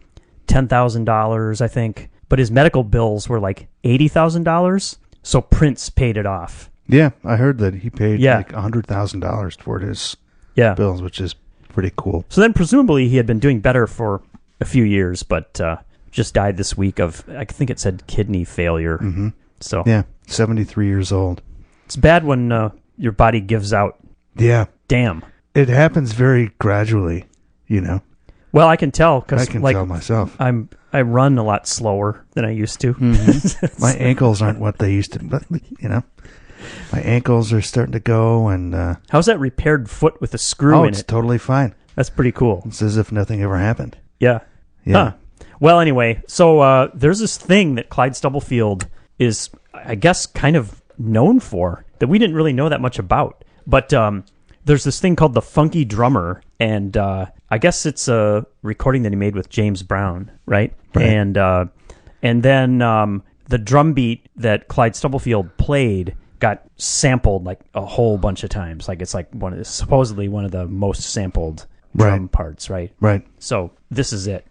$10,000, I think. But his medical bills were like $80,000. So Prince paid it off. Yeah, I heard that he paid like $100,000 toward his bills, which is pretty cool. So then presumably he had been doing better for a few years, but just died this week of, I think it said kidney failure. Mm-hmm. So yeah, 73 years old. It's bad when your body gives out. Yeah. Damn. It happens very gradually, Well, I can tell I because can tell myself. I run a lot slower than I used to. My ankles aren't what they used to, but my ankles are starting to go. And how's that repaired foot with a screw in it's it? totally fine. That's pretty cool. It's as if nothing ever happened. Yeah. Yeah. Huh. Well, anyway, so there's this thing that Clyde Stubblefield is, I guess, kind of known for that we didn't really know that much about. But there's this thing called the Funky Drummer, and I guess it's a recording that he made with James Brown, right? And then the drum beat that Clyde Stubblefield played got sampled like a whole bunch of times. Like it's like supposedly one of the most sampled drum parts, right? Right. So this is it.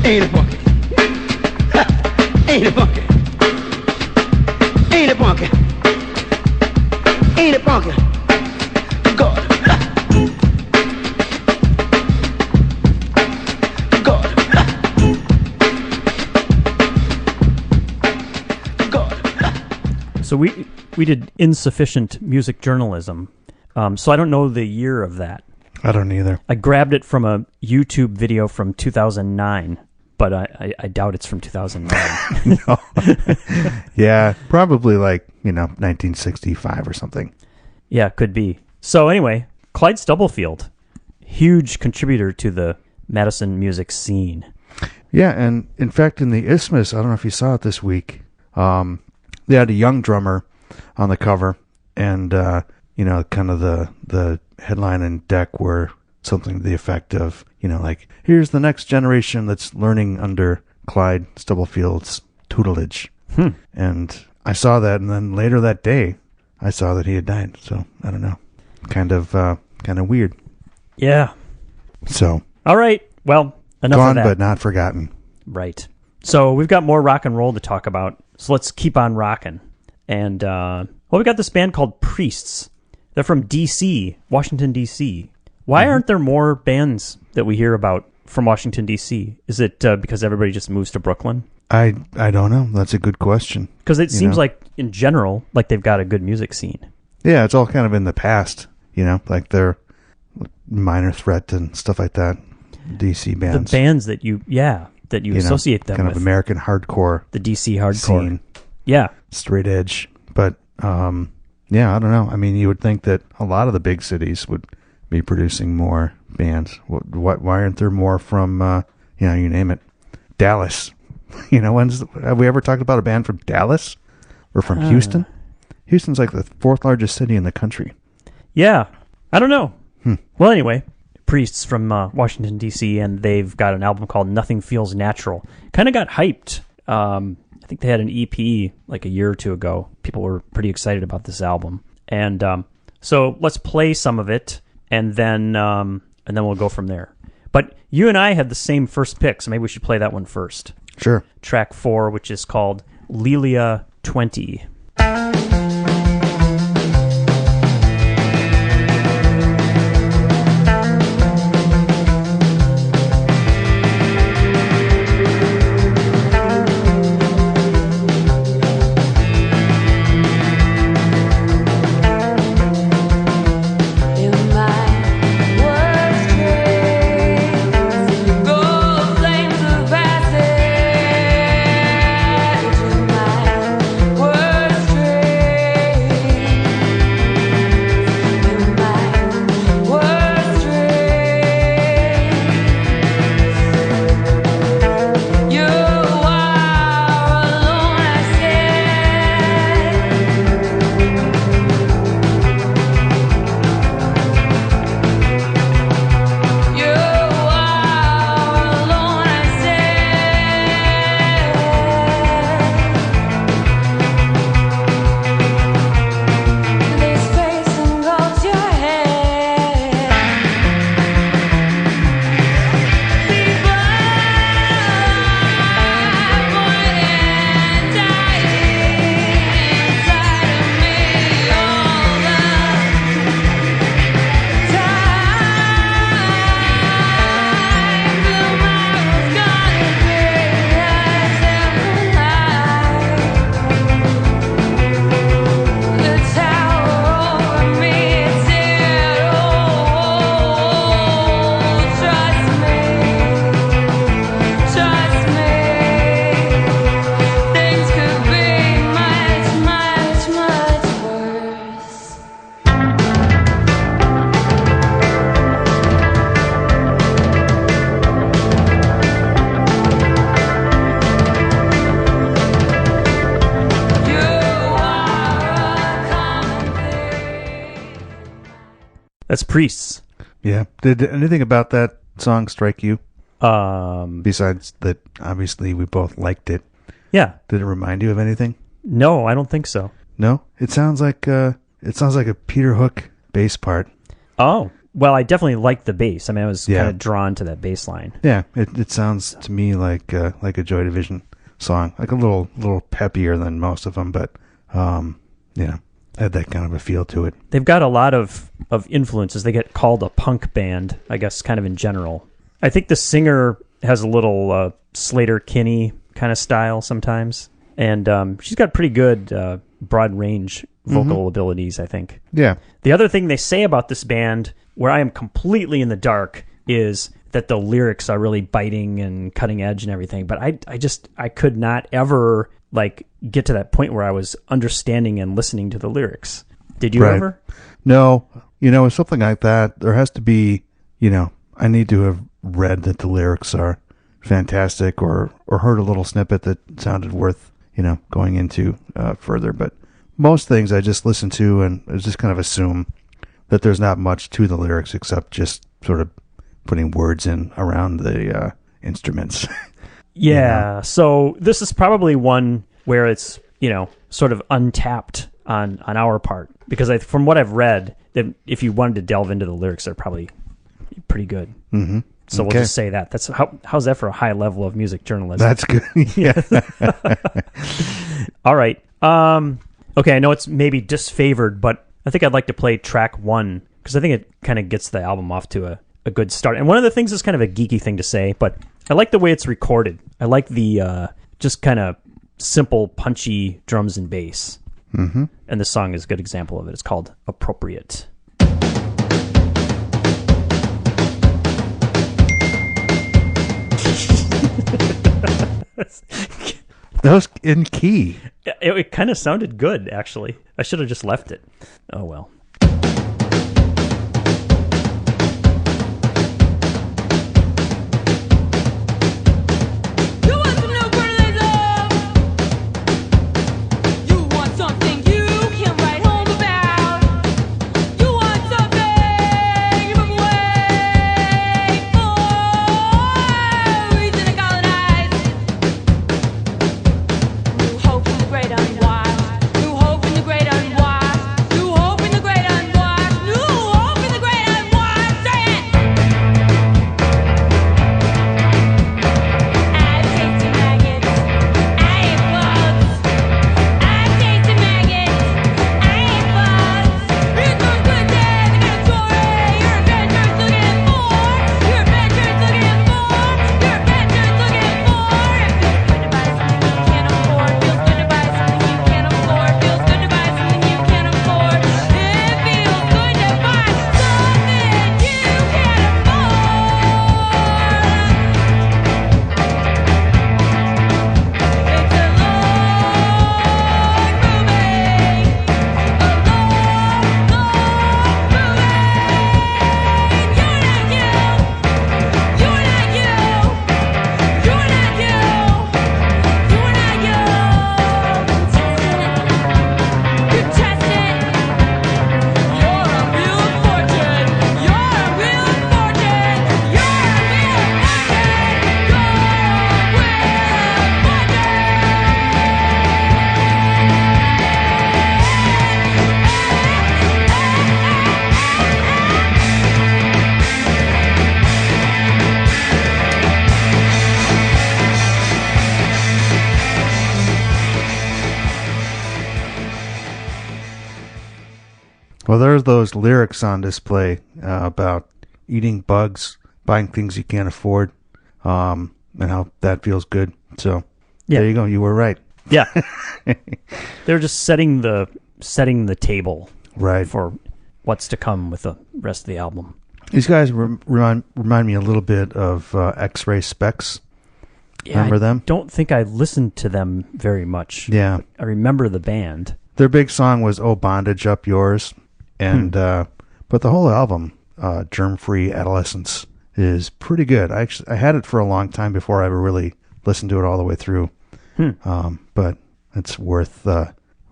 Ain't a funky. Ain't a funky. Ain't a funky. Ain't a funky. God. God. God. So we did insufficient music journalism. So I don't know the year of that. I don't either. I grabbed it from a YouTube video from 2009, but I doubt it's from 2009. No. Yeah, probably like, 1965 or something. Yeah, could be. So anyway, Clyde Stubblefield, huge contributor to the Madison music scene. Yeah, and in fact, in the Isthmus, I don't know if you saw it this week, they had a young drummer on the cover, and, kind of the headline and deck were something to the effect of, like, here's the next generation that's learning under Clyde Stubblefield's tutelage. And I saw that, and then later that day, I saw that he had died. So, I don't know. Kind of weird. Yeah. So. All right. Well, enough Gone, of that. but not forgotten. Right. So we've got more rock and roll to talk about. So let's keep on rocking. And, we got this band called Priests. They're from D.C., Washington, D.C. Why aren't there more bands that we hear about from Washington, D.C.? Is it because everybody just moves to Brooklyn? I don't know. That's a good question. Because it seems like, in general, like they've got a good music scene. Yeah, it's all kind of in the past, like they're Minor Threat and stuff like that, D.C. bands. The bands that you associate them kind with. Of American hardcore. The D.C. hardcore. Scene. Yeah. Straight edge. But, yeah, I don't know. I mean, you would think that a lot of the big cities would be producing more bands. Why aren't there more from, you name it, Dallas? Have we ever talked about a band from Dallas or from Houston? Houston's like the fourth largest city in the country. Yeah. I don't know. Well, anyway, Priests from Washington, D.C., and they've got an album called Nothing Feels Natural. Kind of got hyped. I think they had an EP like a year or two ago. People were pretty excited about this album. And so let's play some of it, and then we'll go from there. But you and I had the same first pick, so maybe we should play that one first. Sure. Track 4, which is called Lelia 20. Words That's Priests. Yeah. Did anything about that song strike you? Besides that, obviously, we both liked it. Yeah. Did it remind you of anything? No, I don't think so. No? It sounds like a Peter Hook bass part. Oh. Well, I definitely liked the bass. I mean, I was kind of drawn to that bass line. Yeah, it sounds to me like a Joy Division song, like a little peppier than most of them, but had that kind of a feel to it. They've got a lot of influences. They get called a punk band, I guess, kind of in general. I think the singer has a little Slater Kinney kind of style sometimes, and she's got pretty good broad range vocal abilities, I think. Yeah. The other thing they say about this band, where I am completely in the dark, is that the lyrics are really biting and cutting edge and everything. But I could not ever get to that point where I was understanding and listening to the lyrics. Did you ever? No. With something like that, there has to be, I need to have read that the lyrics are fantastic or heard a little snippet that sounded worth, going into further. But most things I just listen to and I just kind of assume that there's not much to the lyrics except just sort of putting words in around the instruments. Yeah. So this is probably one where it's, sort of untapped on our part, because from what I've read, that if you wanted to delve into the lyrics, they're probably pretty good. Mm-hmm. So we'll just say that. That's how's that for a high level of music journalism? That's good. Yeah. All right. Okay, I know it's maybe disfavored, but I think I'd like to play track 1 because I think it kind of gets the album off to a good start. And one of the things is kind of a geeky thing to say, but I like the way it's recorded. I like the just kind of simple, punchy drums and bass. Mm-hmm. And this song is a good example of it. It's called Appropriate. That was in key. It kind of sounded good, actually. I should have just left it. Oh, well. Well, there's those lyrics on display about eating bugs, buying things you can't afford, and how that feels good. So there you go. You were right. Yeah. They're just setting the table for what's to come with the rest of the album. These guys remind me a little bit of X-Ray Specs. Yeah, remember them? I don't think I listened to them very much. Yeah. I remember the band. Their big song was "Oh Bondage Up Yours," and but the whole album, "Germ-Free Adolescence," is pretty good. I had it for a long time before I ever really listened to it all the way through. But it's worth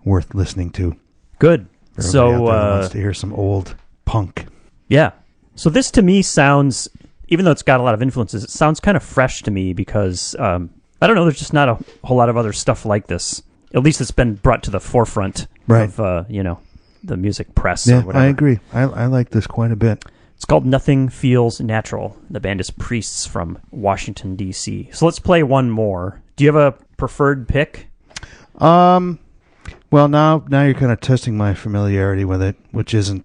listening to. Good. Everybody out there wants to hear some old punk. Yeah. So this to me sounds, even though it's got a lot of influences, it sounds kind of fresh to me because, I don't know, there's just not a whole lot of other stuff like this. At least it's been brought to the forefront of, the music press or whatever. I agree. I like this quite a bit. It's called Nothing Feels Natural. The band is Priests from Washington, D.C. So let's play one more. Do you have a preferred pick? Well, now you're kind of testing my familiarity with it, which isn't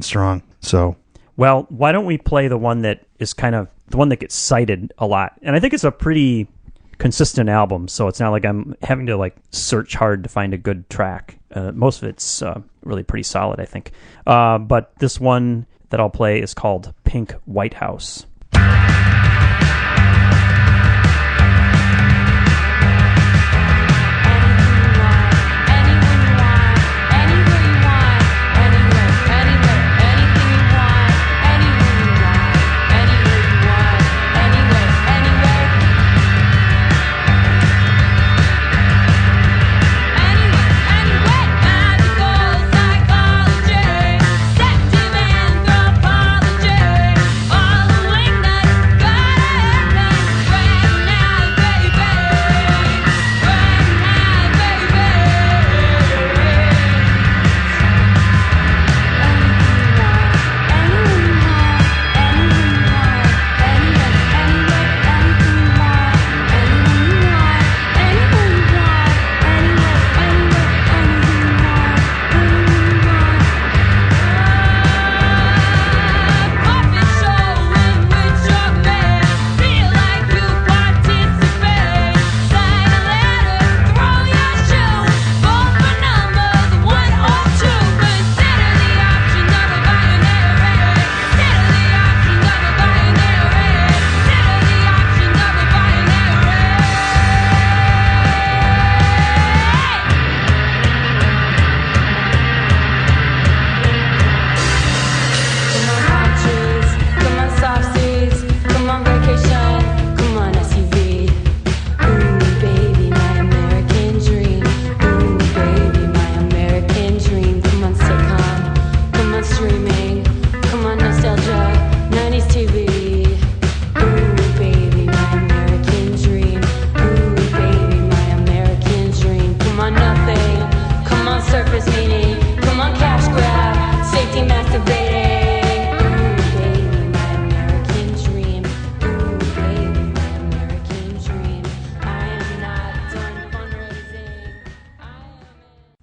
strong. So, well, why don't we play the one that is kind of the one that gets cited a lot? And I think it's a pretty consistent album, so it's not like I'm having to like search hard to find a good track. Most of it's really pretty solid, I think. But this one that I'll play is called Pink White House.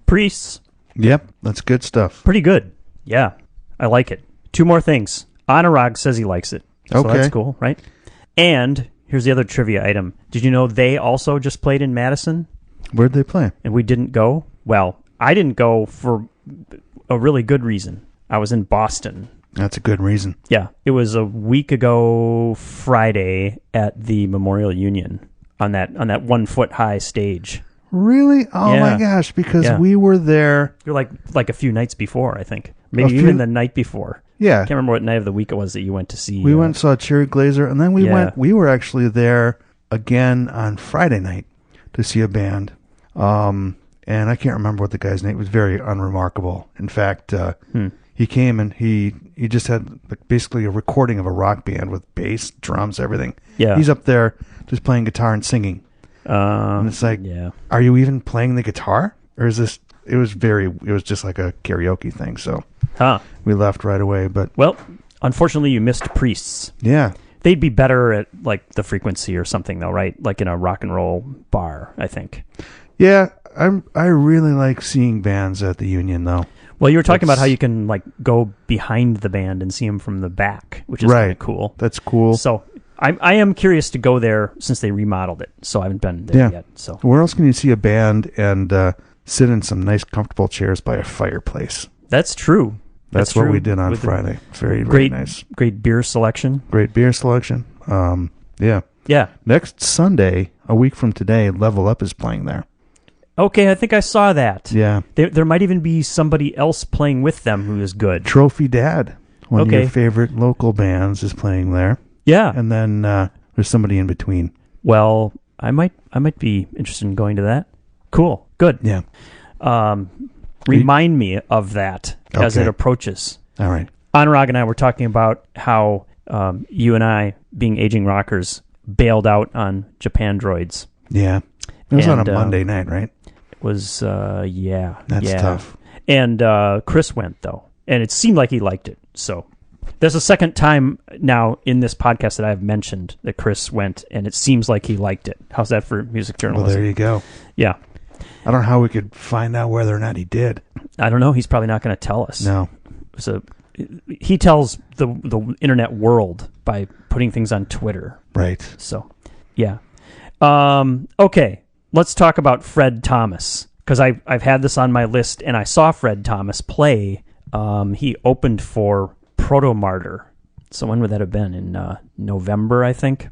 Priests. Yep, that's good stuff. Pretty good. Yeah, I like it. Two more things. Anurag says he likes it. So Okay. that's cool, right? And here's the other trivia item. Did you know they also just played in Madison? Where'd they play? And we didn't go? Well, I didn't go for a really good reason. I was in Boston. That's a good reason. Yeah, it was a week ago Friday at the Memorial Union on that 1 foot high stage. Really? Oh Yeah. my gosh! Because Yeah. we were there. You're like a few nights before, I think. Maybe A even few- the night before. Yeah, I can't remember what night of the week it was that you went to see. we went and saw Cherry Glazer, and then we Yeah. went. We were actually there again on Friday night to see a band. And I can't remember what the guy's name. It was very unremarkable. In fact, he came and he just had like basically a recording of a rock band with bass, drums, everything. Yeah. He's up there just playing guitar and singing. And it's like, yeah. are you even playing the guitar? Or is this, it was just like a karaoke thing. So Huh. we left right away. But Well, unfortunately, you missed Priests. yeah, They'd be better at like the Frequency or something, though, right? Like in a rock and roll bar, I think. yeah, I really like seeing bands at the Union though. Well, you were talking about That's- how you can like go behind the band and see them from the back, which is kind Right. of cool. That's cool. So I am curious to go there since they remodeled it. So I haven't been there Yeah. yet. So Where else can you see a band and sit in some nice, comfortable chairs by a fireplace? that's true. That's what true. we did on With the Friday. Very, very Great, nice. great beer selection. Great beer selection. Yeah. Yeah. Next Sunday, a week from today, Level Up is playing there. Okay, I think I saw that. Yeah. There might even be somebody else playing with them who is good. Trophy Dad, one of Okay. your favorite local bands, is playing there. Yeah. And then there's somebody in between. Well, I might be interested in going to that. Cool. Good. Yeah. Remind me of that as Okay. it approaches. All right. Anurag and I were talking about how you and I, being aging rockers, bailed out on Japan Droids. Yeah. It was on And, a Monday night, right? It was, yeah. That's yeah. tough. And Chris went, though, and it seemed like he liked it. So there's a second time now in this podcast that I've mentioned that Chris went, and it seems like he liked it. How's that for music journalism? Well, there you go. Yeah. I don't know how we could find out whether or not he did. I don't know. He's probably not going to tell us. No. So he tells the internet world by putting things on Twitter. Right. So, yeah. Okay. Let's talk about Fred Thomas, because I've had this on my list, and I saw Fred Thomas play. He opened for Proto Martyr. So when would that have been? In November, I think.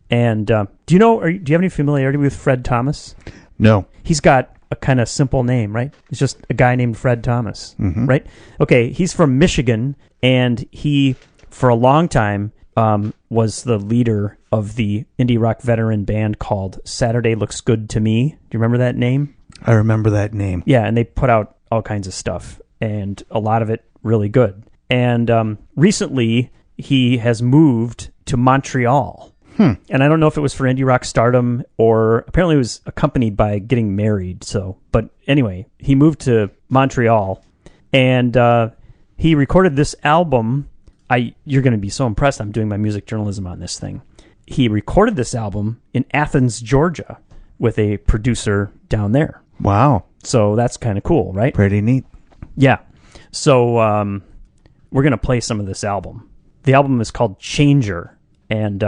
And do you have any familiarity with Fred Thomas? No. He's got a kind of simple name, right? It's just a guy named Fred Thomas, right? Okay, he's from Michigan, and he, for a long time, was the leader of the indie rock veteran band called Saturday Looks Good to Me. Do you remember that name? I remember that name. Yeah, and they put out all kinds of stuff, and a lot of it really good. And recently, he has moved to Montreal. And I don't know if it was for indie rock stardom or apparently it was accompanied by getting married. So, but anyway, he moved to Montreal, and he recorded this album. You're going to be so impressed. I'm doing my music journalism on this thing. He recorded this album in Athens, Georgia, with a producer down there. Wow. So that's kind of cool, right? Pretty neat. Yeah. So we're going to play some of this album. The album is called Changer, and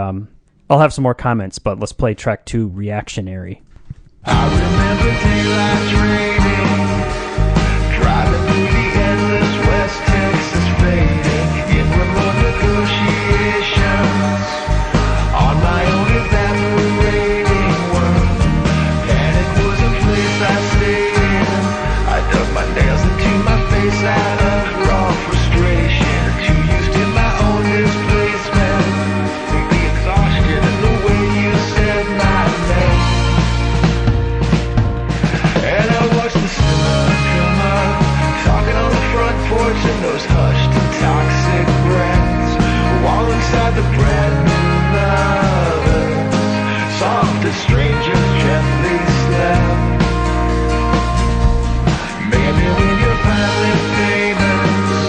I'll have some more comments, but let's play track 2, Reactionary. I remember daylight raining, driving through the endless West Texas fading, in remote negotiations, on my own evaporating world. Panic was a place I stayed in, I dug my nails into my face out of raw frustration, too used to my own displacement, the exhaustion and the way you said my name. And I watched the sun come up, talking on the front porch in those hushed and toxic breaths, while inside the brand new lovers, soft as strangers gently slept. Maybe when you're finally famous,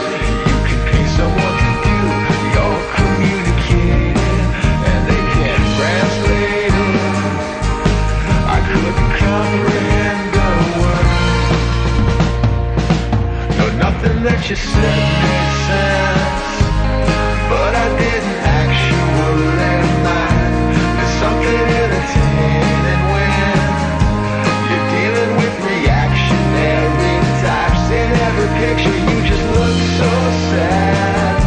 you can pay someone to do your communicating, and they can translate it. I couldn't comprehend the words. No, nothing that you said made sense, but I didn't actually mind. There's something entertaining when you're dealing with reactionary types. In every picture you just look so sad,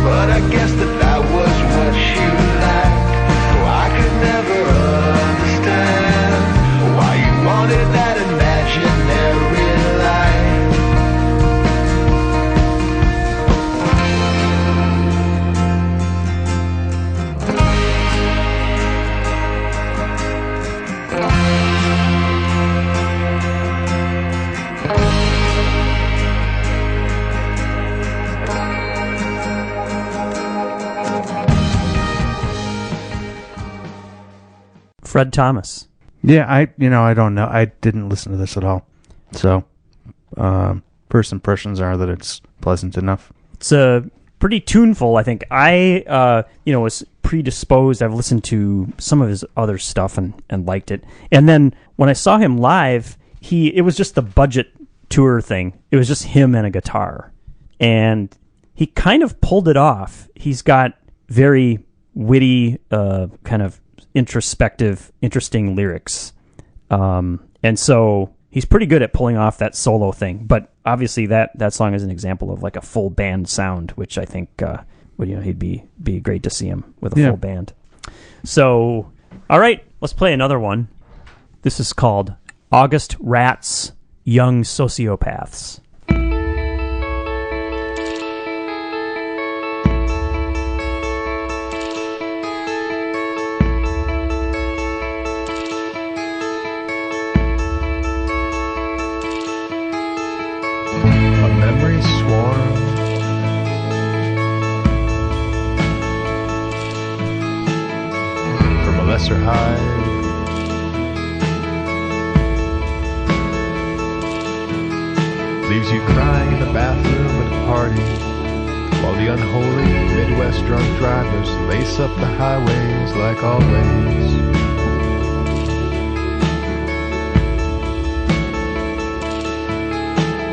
but I guess that was what you liked. Oh, I could never understand why you wanted that imaginary life. Fred Thomas. Yeah, I don't know. I didn't listen to this at all. So, first impressions are that it's pleasant enough. It's pretty tuneful, I think. I was predisposed. I've listened to some of his other stuff and liked it. And then when I saw him live, it was just the budget tour thing. It was just him and a guitar. And he kind of pulled it off. He's got very witty, kind of introspective, interesting lyrics. And so he's pretty good at pulling off that solo thing. But obviously that song is an example of like a full band sound, which I think he'd be great to see him with a full band. So, all right, let's play another one. This is called August Rats, Young Sociopaths. A memory swarm kiss or hide. Leaves you crying in the bathroom at a party, while the unholy Midwest drunk drivers lace up the highways like always.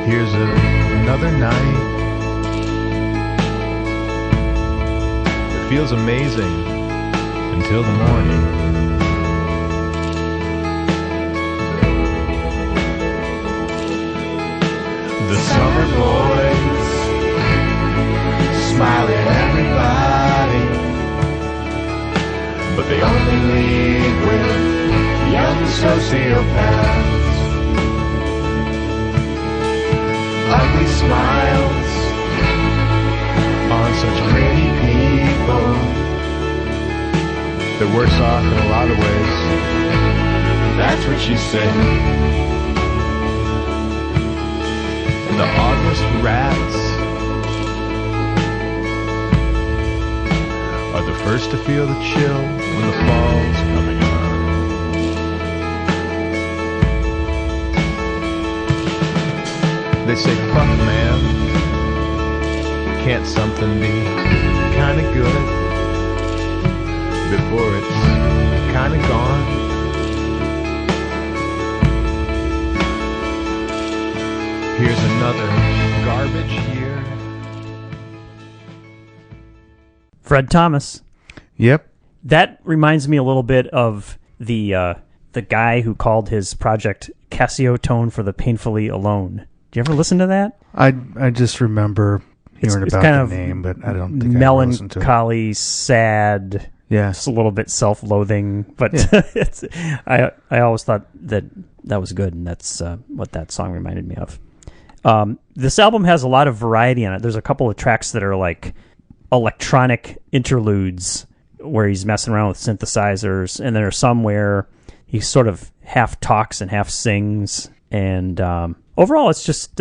Here's another night. It feels amazing until the morning. The summer boys smile at everybody, but they only leave with young sociopaths. Ugly smiles on such pretty people. They're worse off in a lot of ways. That's what she said. The August rats are the first to feel the chill when the fall's coming on. They say, fuck man, can't something be kinda good before it's kinda gone? Here's another garbage year. Fred Thomas. Yep. That reminds me a little bit of the guy who called his project Casio Tone for the Painfully Alone. Do you ever listen to that? I just remember hearing It's about kind the of name, but I don't think I ever listened to it. melancholy, sad, Yeah. just a little bit self-loathing, but I always thought that was good, and that's what that song reminded me of. This album has a lot of variety on it. There's a couple of tracks that are like electronic interludes where he's messing around with synthesizers, and there are some where he sort of half talks and half sings, and overall it's just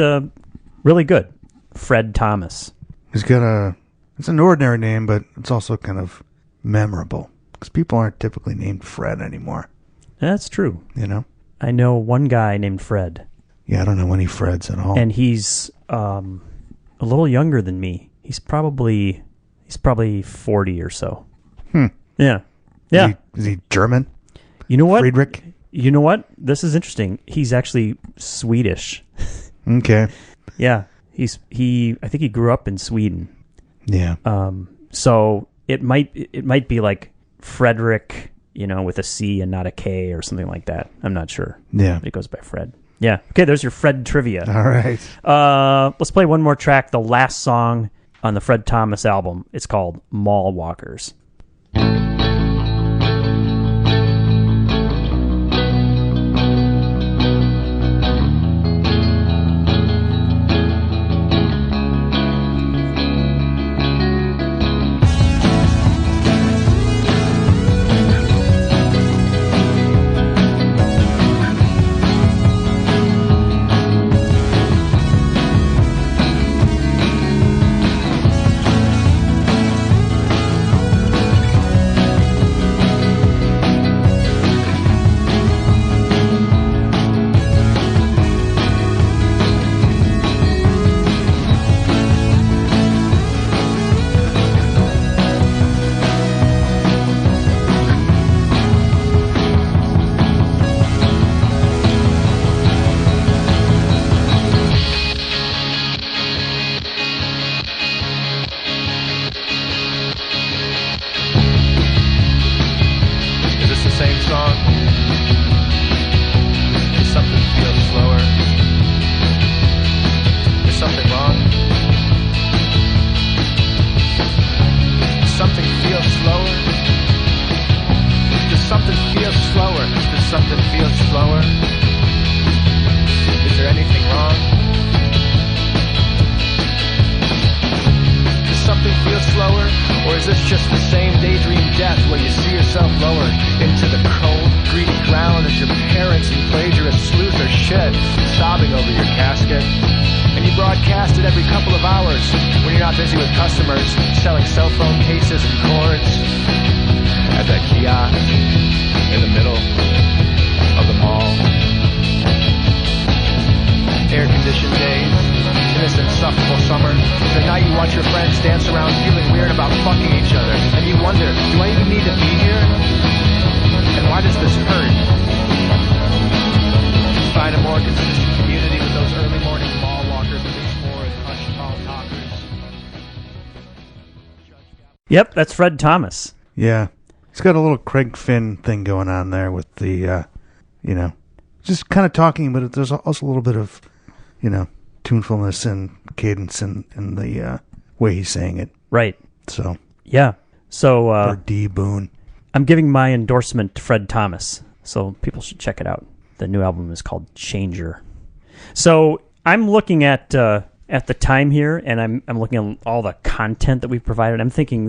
really good. Fred Thomas. He's got it's an ordinary name, but it's also kind of memorable because people aren't typically named Fred anymore. That's true. You know? I know one guy named Fred. Yeah, I don't know any Freds at all. And he's a little younger than me. He's probably 40 or so. Yeah. Yeah. Is he German? You know what? Friedrich? You know what? This is interesting. He's actually Swedish. Okay. Yeah. I think he grew up in Sweden. Yeah. So it might be like Frederick, with a C and not a K or something like that. I'm not sure. Yeah. But it goes by Fred. Yeah. Okay, there's your Fred trivia. All right. Let's play one more track, the last song on the Fred Thomas album. It's called Mall Walkers. at that kiosk in the middle of the mall. Air-conditioned days in this insufferable summer. The night you watch your friends dance around feeling weird about fucking each other, and you wonder, do I even need to be here? And why does this hurt? Find a more consistent community with those early morning mall walkers and these more hushed tall talkers. Yep, that's Fred Thomas. Yeah. He's got a little Craig Finn thing going on there with the, just kind of talking, but there's also a little bit of, tunefulness and cadence in the way he's saying it. Right. So. Yeah. So. Or D. Boone. I'm giving my endorsement to Fred Thomas, so people should check it out. The new album is called Changer. So I'm looking at the time here, and I'm looking at all the content that we've provided. I'm thinking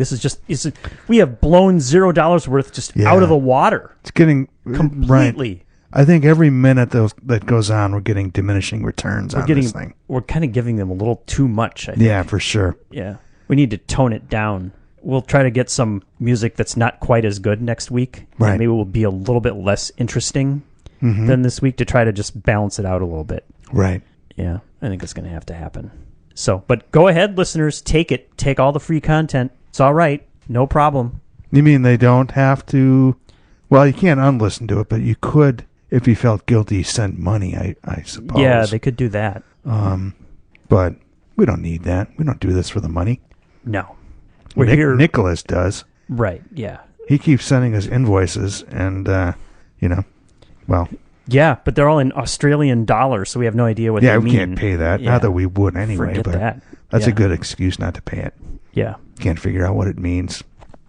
we have blown $0 worth just out of the water. It's getting completely. Right. I think every minute that goes on, we're getting diminishing returns on this thing. We're kind of giving them a little too much, I think. Yeah, for sure. Yeah. We need to tone it down. We'll try to get some music that's not quite as good next week. Right. And maybe will be a little bit less interesting than this week to try to just balance it out a little bit. Right. Yeah, I think it's going to have to happen. So, but go ahead, listeners. Take it. Take all the free content. It's all right. No problem. You mean they don't have to... Well, you can't unlisten to it, but you could, if you felt guilty, send money, I suppose. Yeah, they could do that. But we don't need that. We don't do this for the money. No. We're here. Nicholas does. Right, yeah. He keeps sending us invoices, and, well... Yeah, but they're all in Australian dollars, so we have no idea what they mean. Yeah, we can't pay that. Yeah. Not that we would anyway. Forget but that. That's a good excuse not to pay it. Yeah. Can't figure out what it means.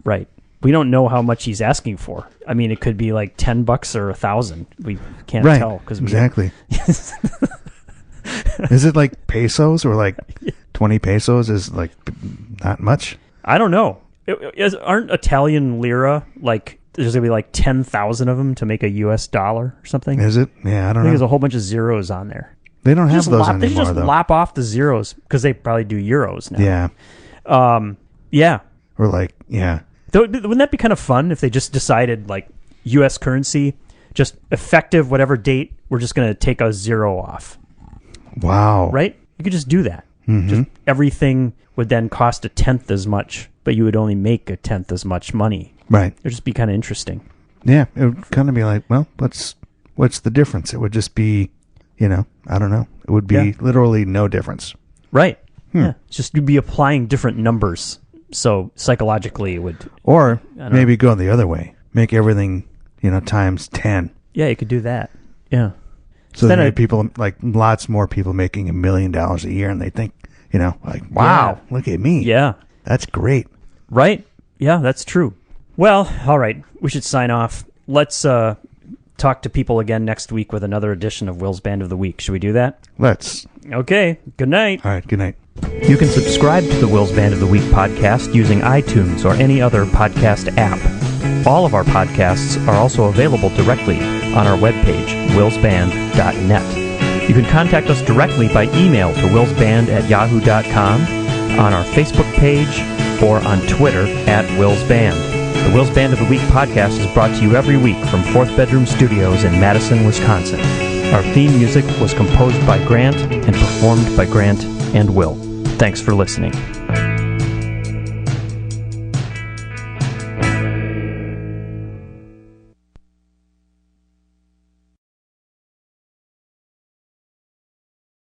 Right. We don't know how much he's asking for. I mean, it could be like $10 or $1,000. We can't tell. Exactly. Is it like pesos or like 20 pesos is like not much? I don't know. Aren't Italian lira like... There's going to be like 10,000 of them to make a U.S. dollar or something. Is it? Yeah, I don't know. There's a whole bunch of zeros on there. They don't have those anymore, They just though. lop off the zeros because they probably do euros now. Yeah. Yeah. Or like, yeah. Wouldn't that be kind of fun if they just decided like U.S. currency, just effective whatever date, we're just going to take a zero off. Wow. Right? You could just do that. Mm-hmm. Just everything would then cost 1/10 as much, but you would only make 1/10 as much money. Right. It would just be kind of interesting. Yeah, it would kind of be like, well, what's the difference? It would just be, I don't know. It would be literally no difference. Right. Yeah. It's just you'd be applying different numbers. So psychologically it would... Or maybe go the other way. Make everything, times 10. Yeah, you could do that. Yeah. So then people, like lots more people making $1 million a year, and they think, like, wow, look at me. Yeah. That's great. Right. Yeah, that's true. Well, all right. We should sign off. Let's talk to people again next week with another edition of Will's Band of the Week. Should we do that? Let's. Okay. Good night. All right. Good night. You can subscribe to the Will's Band of the Week podcast using iTunes or any other podcast app. All of our podcasts are also available directly on our webpage, willsband.net. You can contact us directly by email to willsband@yahoo.com, on our Facebook page, or on Twitter @willsband. The Will's Band of the Week podcast is brought to you every week from Fourth Bedroom Studios in Madison, Wisconsin. Our theme music was composed by Grant and performed by Grant and Will. Thanks for listening.